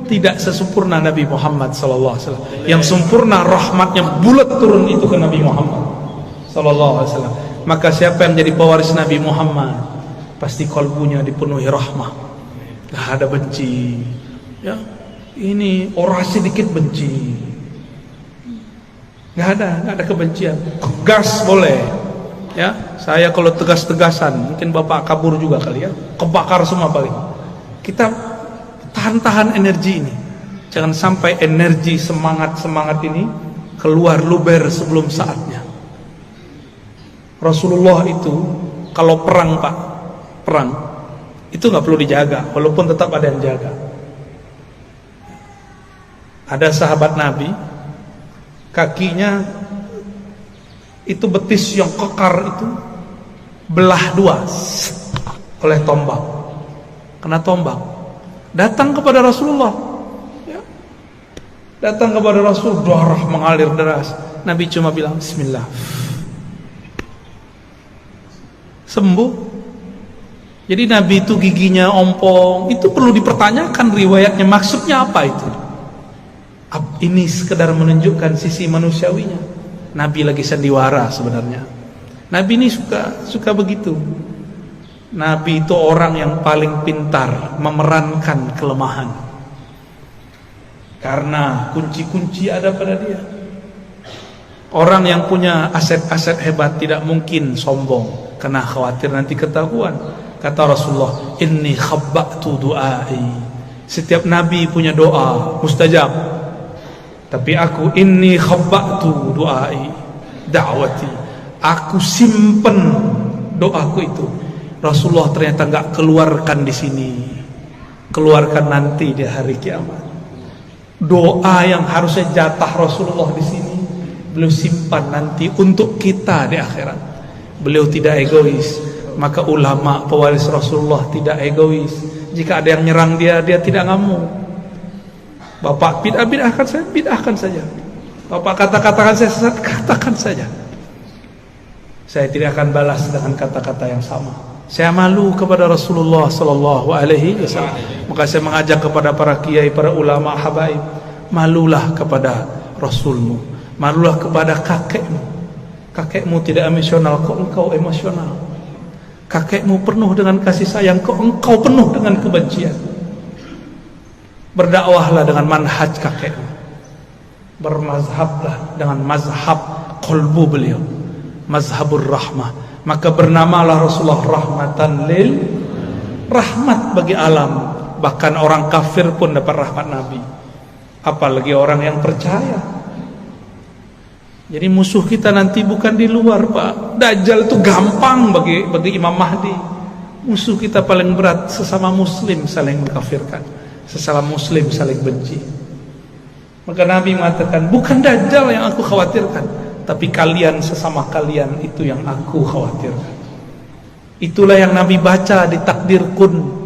tidak sesempurna Nabi Muhammad SAW. Yang sempurna rahmatnya bulat turun itu ke Nabi Muhammad SAW. Maka siapa yang jadi pewaris Nabi Muhammad, pasti kalbunya dipenuhi rahmah. Gak ada benci. Ya, ini orang sedikit benci. Gak ada kebencian. Tegas boleh. Ya, saya kalau tegas-tegasan, mungkin bapak kabur juga kali ya, kebakar semua paling. Kita tahan energi ini. Jangan sampai energi semangat ini keluar luber sebelum saatnya. Rasulullah itu kalau perang Pak, perang itu nggak perlu dijaga, walaupun tetap ada yang jaga. Ada sahabat Nabi, kakinya itu betis yang kekar itu belah dua oleh tombak. Kena tombak. Datang kepada Rasulullah. Ya. Datang kepada Rasul, darah mengalir deras. Nabi cuma bilang Bismillah. Sembuh. Jadi Nabi itu giginya ompong. Itu perlu dipertanyakan riwayatnya. Maksudnya apa itu? Ini sekedar menunjukkan sisi manusiawinya. Nabi lagi sandiwara sebenarnya. Nabi ini suka begitu. Nabi itu orang yang paling pintar memerankan kelemahan. Karena kunci-kunci ada pada dia. Orang yang punya aset-aset hebat tidak mungkin sombong, karena khawatir nanti ketahuan. Kata Rasulullah, inni khabba'tu du'ai. Setiap nabi punya doa mustajab. Tapi aku inni khabba'tu du'ai da'wati. Aku simpen doaku itu. Rasulullah ternyata enggak keluarkan di sini. Keluarkan nanti di hari kiamat. Doa yang harusnya jatah Rasulullah di sini, beliau simpan nanti untuk kita di akhirat. Beliau tidak egois. Maka ulama pewaris Rasulullah tidak egois. Jika ada yang nyerang dia tidak ngamuk. Bapak bid'ahkan saja. Bapak katakan saya sesat, katakan saja. Saya tidak akan balas dengan kata-kata yang sama. Saya malu kepada Rasulullah sallallahu alaihi wasallam. Maka saya mengajak kepada para kiai, para ulama, habaib, malulah kepada Rasulmu, malulah kepada kakekmu. Kakekmu tidak emosional, kok engkau emosional. Kakekmu penuh dengan kasih sayang, kok engkau penuh dengan kebencian. Berdakwahlah dengan manhaj kakekmu. Bermazhablah dengan mazhab qalbu beliau, mazhabur rahmah. Maka bernamalah Rasulullah rahmatan lil, rahmat bagi alam. Bahkan orang kafir pun dapat rahmat Nabi, apalagi orang yang percaya. Jadi musuh kita nanti bukan di luar Pak. Dajjal itu gampang bagi Imam Mahdi. Musuh kita paling berat sesama muslim saling mengkafirkan, sesama muslim saling benci. Maka Nabi mengatakan, bukan Dajjal yang aku khawatirkan, tapi kalian sesama kalian itu yang aku khawatirkan. Itulah yang Nabi baca di takdir kun.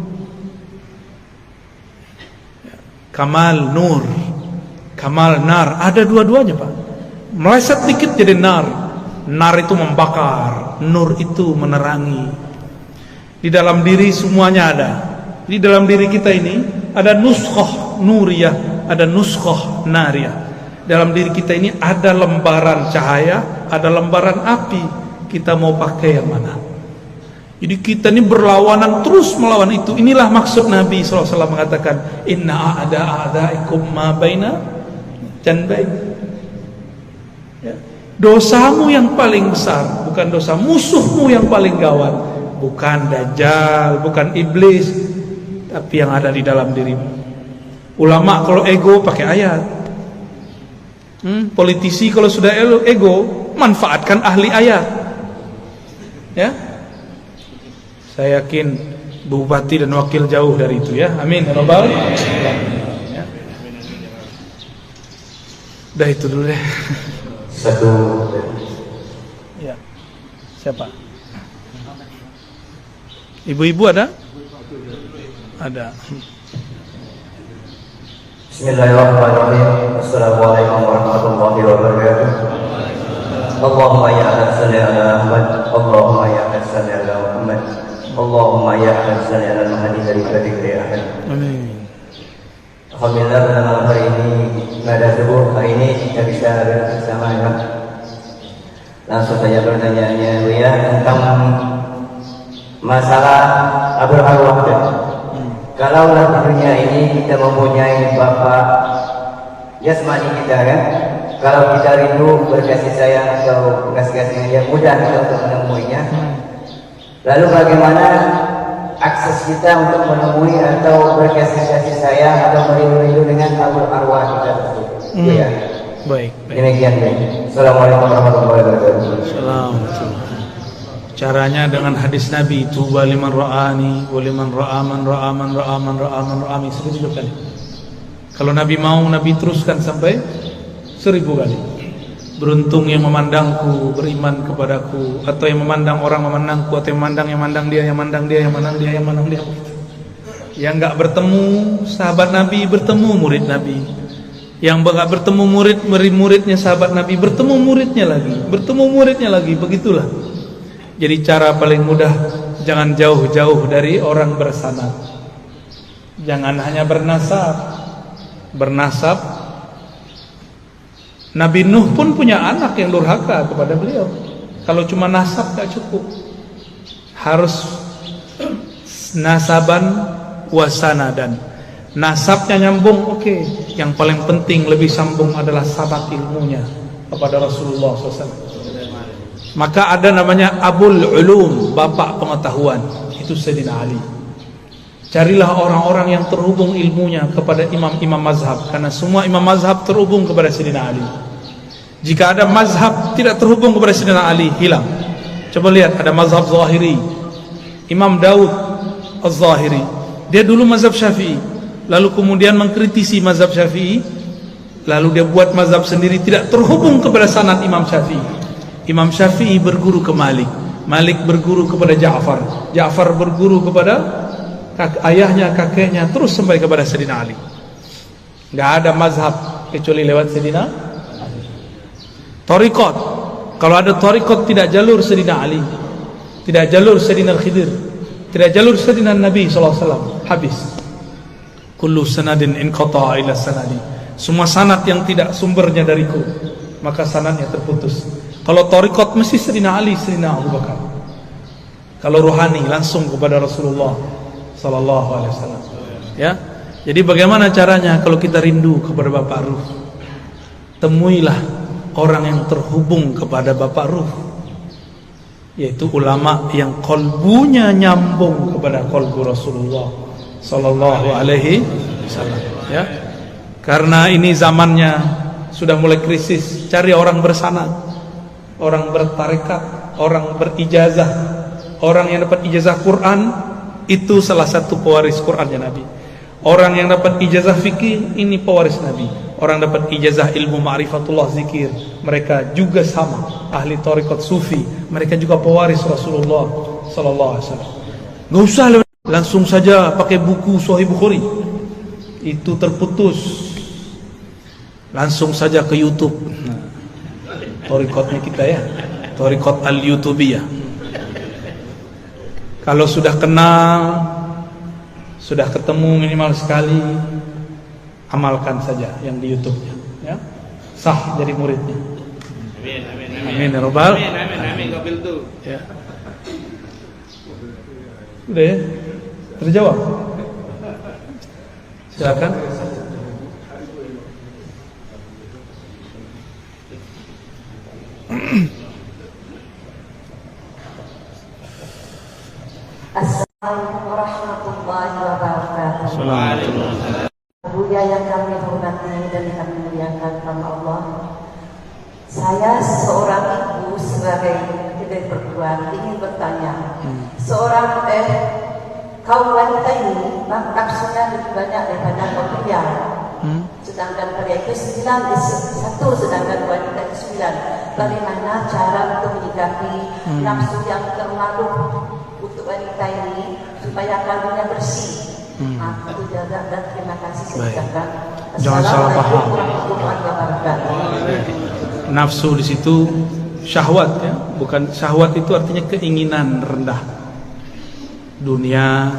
Kamal nur, kamal nar, ada dua-duanya Pak. Meleset dikit jadi nar. Nar itu membakar, nur itu menerangi. Di dalam diri semuanya ada. Di dalam diri kita ini ada nuskhah nuriyah, ada nuskhah nariyah. Dalam diri kita ini ada lembaran cahaya, ada lembaran api. Kita mau pakai yang mana? Jadi kita ini berlawanan, terus melawan itu. Inilah maksud Nabi SAW mengatakan, inna a'daikum ma baina janbayn. Ya. Dosamu yang paling besar bukan dosa musuhmu yang paling gawat, bukan Dajjal, bukan iblis, tapi yang ada di dalam dirimu. Ulama kalau ego pakai ayat. Politisi kalau sudah ego, manfaatkan ahli ayat. Ya, saya yakin bupati dan wakil jauh dari itu ya. Amin ya rabbal alamin. Udah itu dulu deh. Satu. Ya. Siapa? Ibu-ibu ada? Ada. Bismillahirrahmanirrahim. Assalamualaikum warahmatullahi wabarakatuh. Allahumma ya Ahmad salli ala Muhammad. Allahumma ya Ahmad salli ala Muhammad. Allahumma ya Ahmad salli ala Muhammad dari batik Ahmad. Amin. Alhamdulillah pada malam hari ini pada subuh hari ini kita bisa bersama ya. Langsung saja pertanyaannya Buya tentang masalah Abul Arwah. Kalau di dunia ini kita mempunyai bapak jasmani kita kan, kalau kita rindu berkasih sayang atau kasih-kasih yang mudah kita untuk menemuinya. Lalu bagaimana akses kita untuk menemui atau berkasih sayang atau merindu dengan Abul Arwah kita tersebut? Ya. Baik. Demikian. Assalamualaikum warahmatullahi wabarakatuh. Assalamualaikum. Caranya dengan hadis Nabi, tuba liman ra'ani wa liman ra'a man ra'a man ra'a man ra'a man ra'ami 1000 kali. Kalau Nabi mau, Nabi teruskan sampai 1000 kali. Beruntung yang memandangku, beriman kepadaku, atau yang memandang orang memandangku, atau yang memandang dia, yang memandang dia, yang memandang dia, yang memandang dia. Yang enggak bertemu sahabat Nabi, bertemu murid Nabi. Yang enggak bertemu muridnya sahabat Nabi, bertemu muridnya lagi, begitulah. Jadi cara paling mudah, jangan jauh-jauh dari orang bersanad. Jangan hanya bernasab. Nabi Nuh pun punya anak yang durhaka kepada beliau. Kalau cuma nasab tak cukup, harus nasaban wasanadan. Nasabnya nyambung, oke. Yang paling penting lebih sambung adalah sahabat ilmunya kepada Rasulullah SAW. Maka ada namanya Abul Ulum, bapak pengetahuan, itu Sayyidina Ali. Carilah orang-orang yang terhubung ilmunya kepada imam-imam mazhab, karena semua imam mazhab terhubung kepada Sayyidina Ali. Jika ada mazhab tidak terhubung kepada Sayyidina Ali, hilang. Coba lihat, ada mazhab Zahiri, Imam Daud Az-Zahiri, dia dulu mazhab Syafi'i, lalu kemudian mengkritisi mazhab Syafi'i, lalu dia buat mazhab sendiri, tidak terhubung kepada sanad Imam Syafi'i. Imam Syafi'i berguru ke Malik, Malik berguru kepada Ja'far, Ja'far berguru kepada ayahnya, kakeknya, terus sampai kepada Sayyidina Ali. Enggak ada mazhab kecuali lewat Sayyidina Ali. Thariqat, kalau ada thariqat tidak jalur Sayyidina Ali, tidak jalur Sayyidina Khidir, tidak jalur Sayyidina Nabi SAW, habis. Kullu sanadin inqata'a ila sanadi. Semua sanad yang tidak sumbernya dariku, maka sanadnya terputus. Kalau thariqat mesti Sayyidina Ali, Sayyidina Abu Bakar. Kalau rohani langsung kepada Rasulullah sallallahu alaihi wasallam. Ya. Jadi bagaimana caranya kalau kita rindu kepada Bapak Ruh? Temuilah orang yang terhubung kepada Bapak Ruh, yaitu ulama yang kolbunya nyambung kepada kolbu Rasulullah sallallahu alaihi wasallam, ya. Karena ini zamannya sudah mulai krisis, cari orang bersanad, orang bertarekat, orang berijazah. Orang yang dapat ijazah Quran itu salah satu pewaris Qurannya Nabi. Orang yang dapat ijazah fikih ini pewaris Nabi. Orang dapat ijazah ilmu ma'rifatullah zikir, mereka juga sama. Ahli tarekat sufi, mereka juga pewaris Rasulullah sallallahu alaihi wasallam. Enggak usah langsung saja pakai buku Sahih Bukhari. Itu terputus. Langsung saja ke YouTube. Tarekatnya kita ya, tarekat al-YouTubiyah. Kalau sudah kenal, sudah ketemu minimal sekali, amalkan saja yang di YouTube-nya, ya. Sah jadi muridnya. Amin, amin, amin. Amin ya Rabbal. Amin, amin, amin. Kabil tuh. Ya. Udah ya? Terjawab? Silakan. Assalamualaikum warahmatullahi wabarakatuh. Assalamualaikum. Buya yang kami hormati dan kami muliakan karena Allah. Saya seorang ibu sebagai tidak berdua ingin bertanya. Seorang kaum wanita ini nafsunya lebih banyak daripada pria. sedangkan pria itu 9, 1 sedangkan wanita itu 9. Bagaimana cara untuk menyikapi nafsu yang terlalu untuk wanita ini supaya kalbunya bersih? Itu jaga dan terima kasih sedangkan. Jangan salah paham. Warahmatullahi wabarakatuh. Nafsu di situ syahwat ya, bukan syahwat itu artinya keinginan rendah dunia.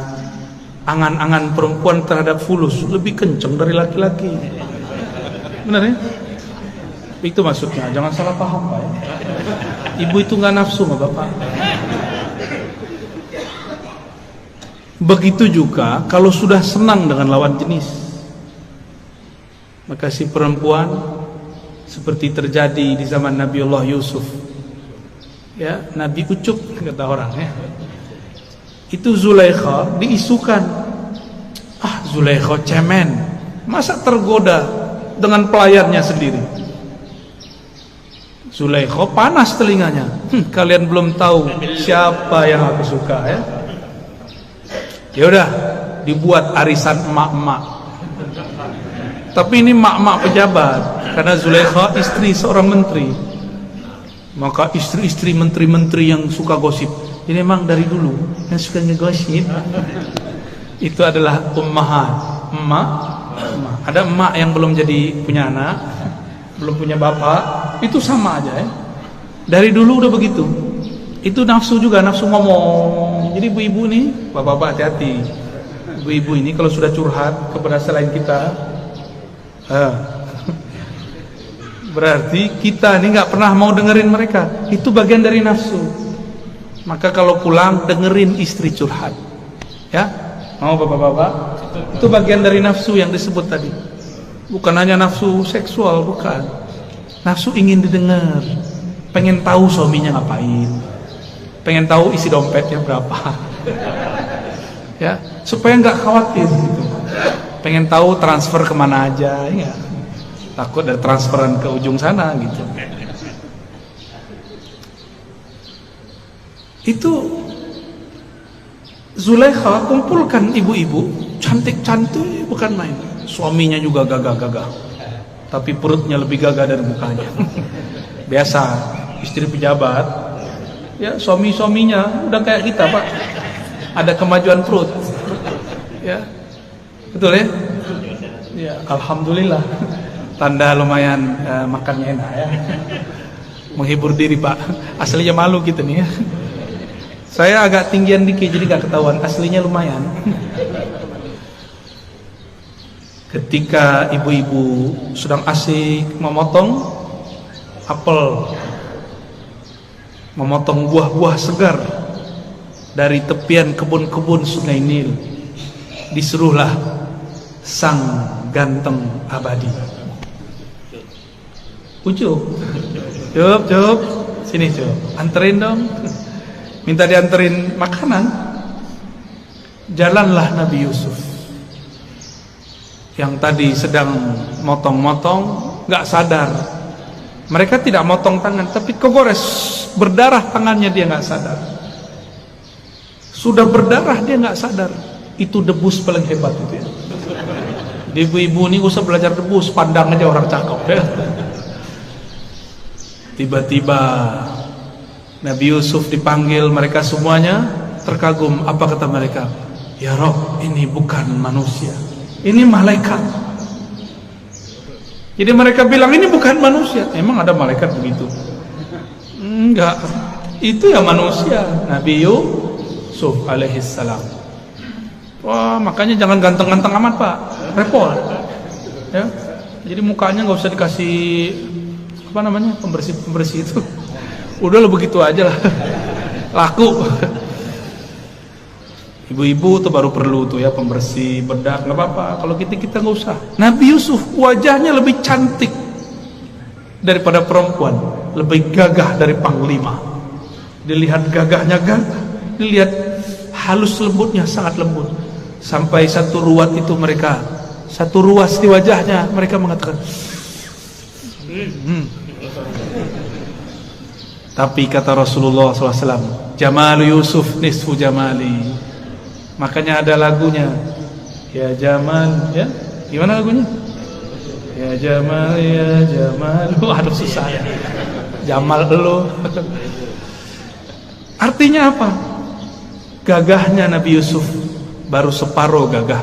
Angan-angan perempuan terhadap fulus lebih kencang dari laki-laki. Benar ya? Itu maksudnya, jangan salah paham Pak ya. Ibu itu nggak nafsu nggak bapak. Begitu juga kalau sudah senang dengan lawan jenis, maka si perempuan seperti terjadi di zaman Nabiullah Yusuf ya, Nabi ucup kata orang ya. Itu Zulaikha diisukan, Zulaikha cemen, masa tergoda dengan pelayannya sendiri. Zulaikha panas telinganya, kalian belum tahu siapa yang aku suka ya. Ya udah, dibuat arisan emak-emak. Tapi ini emak-emak pejabat, karena Zulaikha istri seorang menteri. Maka istri-istri menteri-menteri yang suka gosip, ini memang dari dulu yang suka ngegosip. Itu adalah ummahat, emak. Ada emak yang belum jadi punya anak, belum punya bapak, itu sama aja ya. Dari dulu udah begitu. Itu nafsu juga, nafsu ngomong. Jadi ibu-ibu nih, bapak-bapak hati-hati. Ibu-ibu ini kalau sudah curhat kepada selain kita, berarti kita ini nggak pernah mau dengerin mereka. Itu bagian dari nafsu. Maka kalau pulang dengerin istri curhat, ya, mau bapak-bapak? Itu bagian dari nafsu yang disebut tadi. Bukan hanya nafsu seksual, bukan. Nafsu ingin didengar, pengen tahu suaminya ngapain, pengen tahu isi dompetnya berapa, ya, supaya nggak khawatir gitu. Pengen tahu transfer kemana aja, ya. Takut ada transferan ke ujung sana gitu. Itu Zulaikha kumpulkan ibu-ibu cantik-cantik bukan main. Suaminya juga gagah-gagah, tapi perutnya lebih gagah dari mukanya. Biasa istri pejabat, ya suami-suaminya udah kayak kita Pak, ada kemajuan perut, ya betul ya. Ya alhamdulillah, tanda lumayan makannya enak ya. Menghibur diri Pak, aslinya malu gitu nih ya. Saya agak tinggian dikit jadi gak ketahuan, aslinya lumayan. Ketika ibu-ibu sedang asik memotong apel, memotong buah-buah segar dari tepian kebun-kebun Sungai Nil, disuruhlah sang ganteng abadi. Ucup, cup, sini cup, anterin dong. Minta dianterin makanan. Jalanlah Nabi Yusuf yang tadi sedang motong-motong, gak sadar. Mereka tidak motong tangan, tapi kegores, berdarah tangannya, dia gak sadar. Sudah berdarah dia gak sadar. Itu debus paling hebat itu ya. Ibu-ibu ini usah belajar debus, pandang aja orang cakep ya. Tiba-tiba Nabi Yusuf dipanggil, mereka semuanya terkagum. Apa kata mereka? Ya Rob, ini bukan manusia, ini malaikat. Jadi mereka bilang ini bukan manusia. Emang ada malaikat begitu? Enggak, itu ya manusia, Nabi Yusuf alaihissalam. Wah, makanya jangan ganteng-ganteng amat Pak, repot ya. Jadi mukanya nggak usah dikasih apa namanya, pembersih itu. Udah lo begitu aja lah, laku. Ibu-ibu tuh baru perlu tuh ya pembersih, bedak, nggak apa-apa. Kalau kita nggak usah. Nabi Yusuf wajahnya lebih cantik daripada perempuan, lebih gagah dari panglima. Dilihat gagahnya gagah, dilihat halus lembutnya sangat lembut. Sampai satu ruas itu mereka, satu ruas di wajahnya mereka mengatakan. Tapi kata Rasulullah SAW, Jamalu Yusuf nisfu jamali. Makanya ada lagunya, ya Jamal, ya gimana lagunya? Ya Jamal, ya Jamal. Aduh susah ya. Jamal lo. Artinya apa? Gagahnya Nabi Yusuf baru separuh gagah.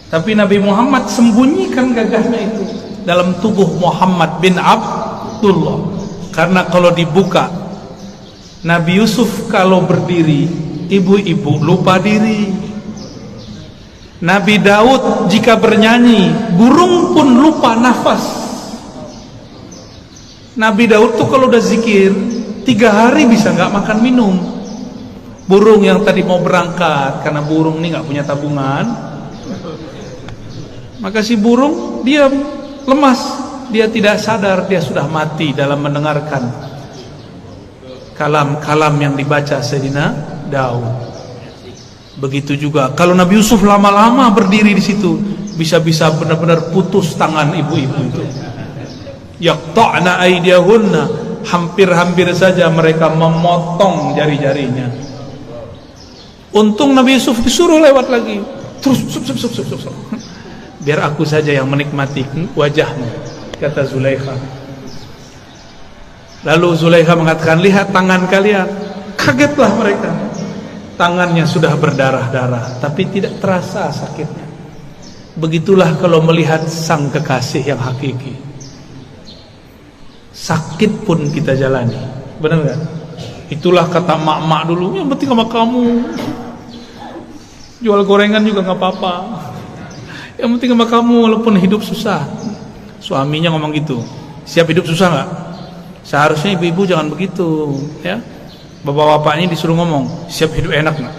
Tapi Nabi Muhammad sembunyikan gagahnya itu dalam tubuh Muhammad bin Abdullah. Karena kalau dibuka, Nabi Yusuf kalau berdiri, ibu-ibu lupa diri. Nabi Daud jika bernyanyi, burung pun lupa nafas. Nabi Daud tuh kalau udah zikir 3 hari bisa nggak makan minum. Burung yang tadi mau berangkat, karena burung ini nggak punya tabungan, maka si burung diam, lemas, dia tidak sadar dia sudah mati dalam mendengarkan kalam-kalam yang dibaca Sayyidina Daud. Begitu juga kalau Nabi Yusuf lama-lama berdiri di situ, bisa-bisa benar-benar putus tangan ibu-ibu itu. Yaqta'na aydiyahunna, hampir-hampir saja mereka memotong jari-jarinya. Untung Nabi Yusuf disuruh lewat lagi. Terus sup. Biar aku saja yang menikmati wajahmu, kata Zulaikha. Lalu Zulaikha mengatakan, lihat tangan kalian. Kagetlah mereka. Tangannya sudah berdarah-darah, tapi tidak terasa sakitnya. Begitulah kalau melihat sang kekasih yang hakiki. Sakit pun kita jalani, benar kan? Itulah kata mak-mak dulu, yang penting sama kamu. Jual gorengan juga nggak apa-apa. Yang penting sama kamu walaupun hidup susah. Suaminya ngomong gitu. Siap hidup susah nggak? Seharusnya ibu-ibu jangan begitu, ya. Bapak-bapak ini disuruh ngomong, siap hidup enak nggak?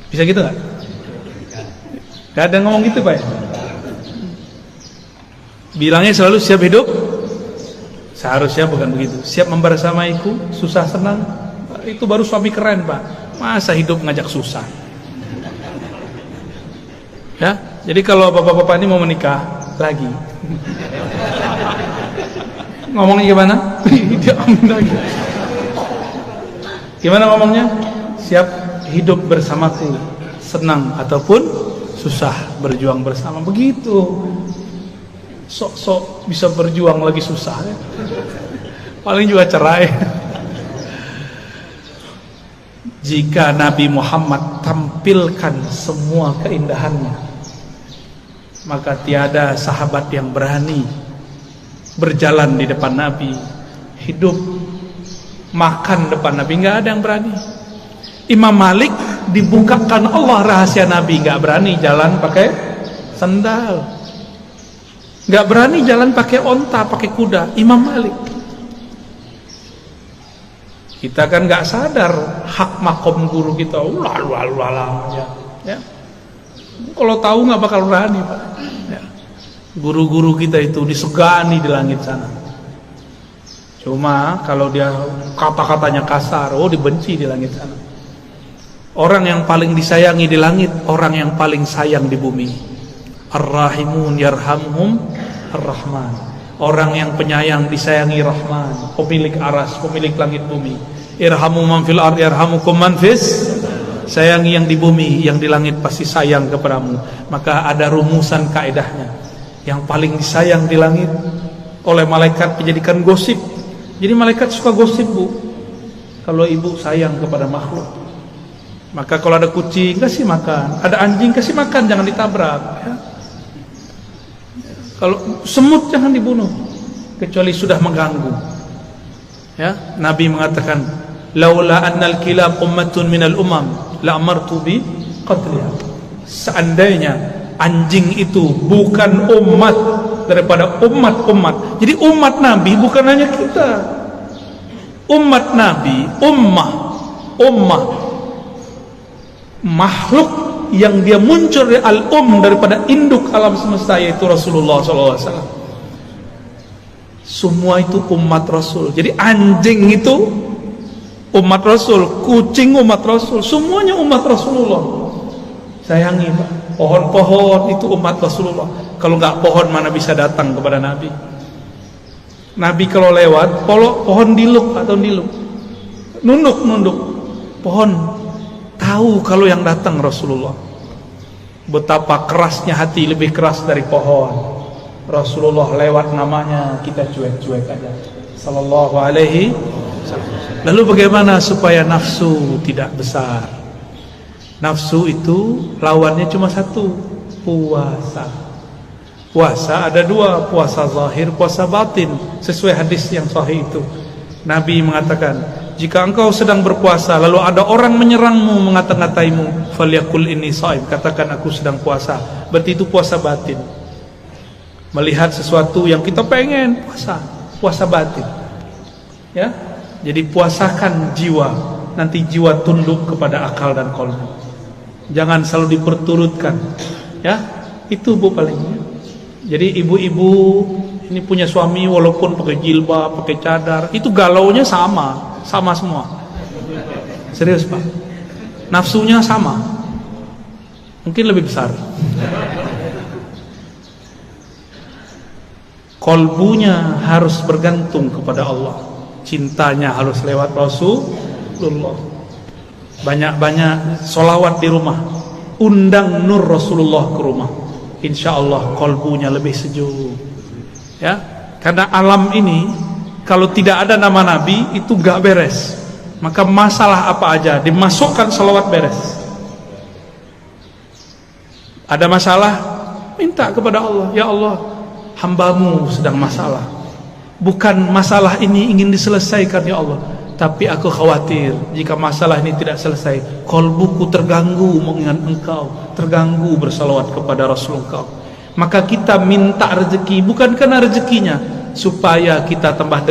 Bisa gitu nggak? Gak ada ngomong gitu Pak ya? Bilangnya selalu siap hidup. Seharusnya bukan begitu. Siap membersamaiku, susah senang. Itu baru suami keren Pak. Masa hidup ngajak susah? Ya, jadi kalau bapak-bapak ini mau menikah lagi, ngomongnya gimana? Dia amin lagi. Gimana ngomongnya? Siap hidup bersamaku, senang ataupun susah, berjuang bersama. Begitu. Sok-sok bisa berjuang lagi susah ya. Paling juga cerai. Jika Nabi Muhammad tampilkan semua keindahannya, maka tiada sahabat yang berani berjalan di depan Nabi, hidup makan depan Nabi, nggak ada yang berani. Imam Malik dibukakan Allah rahasia Nabi, nggak berani jalan pakai sandal, nggak berani jalan pakai onta, pakai kuda. Imam Malik. Kita kan nggak sadar hak makom guru kita, lalu ya. Kalau tahu nggak bakal berani Pak. Ya. Guru-guru kita itu disegani di langit sana. Cuma kalau dia kata-katanya kasar, dibenci di langit sana. Orang yang paling disayangi di langit, orang yang paling sayang di bumi. Ar-Rahimun yarhamhum Ar-Rahman. Orang yang penyayang disayangi Rahman, pemilik aras, pemilik langit bumi. Irhamu man fil ard yarhamukum man fis. Sayangi yang di bumi, yang di langit pasti sayang kepadamu. Maka ada rumusan kaedahnya. Yang paling disayang di langit oleh malaikat dijadikan gosip. Jadi malaikat suka gosip Bu. Kalau ibu sayang kepada makhluk, maka kalau ada kucing kasih makan, ada anjing kasih makan, jangan ditabrak ya. Kalau semut jangan dibunuh kecuali sudah mengganggu ya. Nabi mengatakan, laula annal kilab ummatun minal umam la amartu bi qatliha. Seandainya anjing itu bukan umat daripada umat-umat. Jadi umat Nabi bukan hanya kita. Umat Nabi, ummah makhluk yang dia muncul dari daripada induk alam semesta, yaitu Rasulullah SAW. Semua itu umat Rasul. Jadi anjing itu umat Rasul, kucing umat Rasul, semuanya umat Rasulullah. Sayangi Pak. Pohon-pohon itu umat Rasulullah. Kalau nggak pohon mana bisa datang kepada Nabi? Nabi kalau lewat, pohon diluk atau nunduk. Pohon tahu kalau yang datang Rasulullah. Betapa kerasnya hati, lebih keras dari pohon. Rasulullah lewat namanya, kita cuek-cuek aja. Sallallahu alaihi wasallam. Lalu bagaimana supaya nafsu tidak besar? Nafsu itu lawannya cuma satu, puasa. Puasa ada dua, puasa zahir, puasa batin. Sesuai hadis yang sahih itu, Nabi mengatakan, jika engkau sedang berpuasa lalu ada orang menyerangmu, mengata-ngataimu, falyakul inni shaim, katakan aku sedang puasa. Berarti itu puasa batin. Melihat sesuatu yang kita pengen, puasa batin. Ya, jadi puasakan jiwa, nanti jiwa tunduk kepada akal dan qalbu. Jangan selalu diperturutkan. Ya, itu Bu palingnya. Jadi ibu-ibu ini punya suami walaupun pakai jilbab, pakai cadar, itu galaunya sama semua. Serius Pak, nafsunya sama, mungkin lebih besar. Kolbunya harus bergantung kepada Allah, cintanya harus lewat Rasulullah. Banyak-banyak sholawat di rumah, undang nur Rasulullah ke rumah, insya Allah kolbunya lebih sejuk. Ya, karena alam ini kalau tidak ada nama Nabi itu gak beres. Maka masalah apa aja dimasukkan sholawat beres. Ada masalah, minta kepada Allah, ya Allah, hambamu sedang masalah. Bukan masalah ini ingin diselesaikan ya Allah, tapi aku khawatir jika masalah ini tidak selesai, kolbuku terganggu mengingat engkau, terganggu bersalawat kepada Rasul engkau. Maka kita minta rezeki bukan karena rezekinya, supaya kita tambah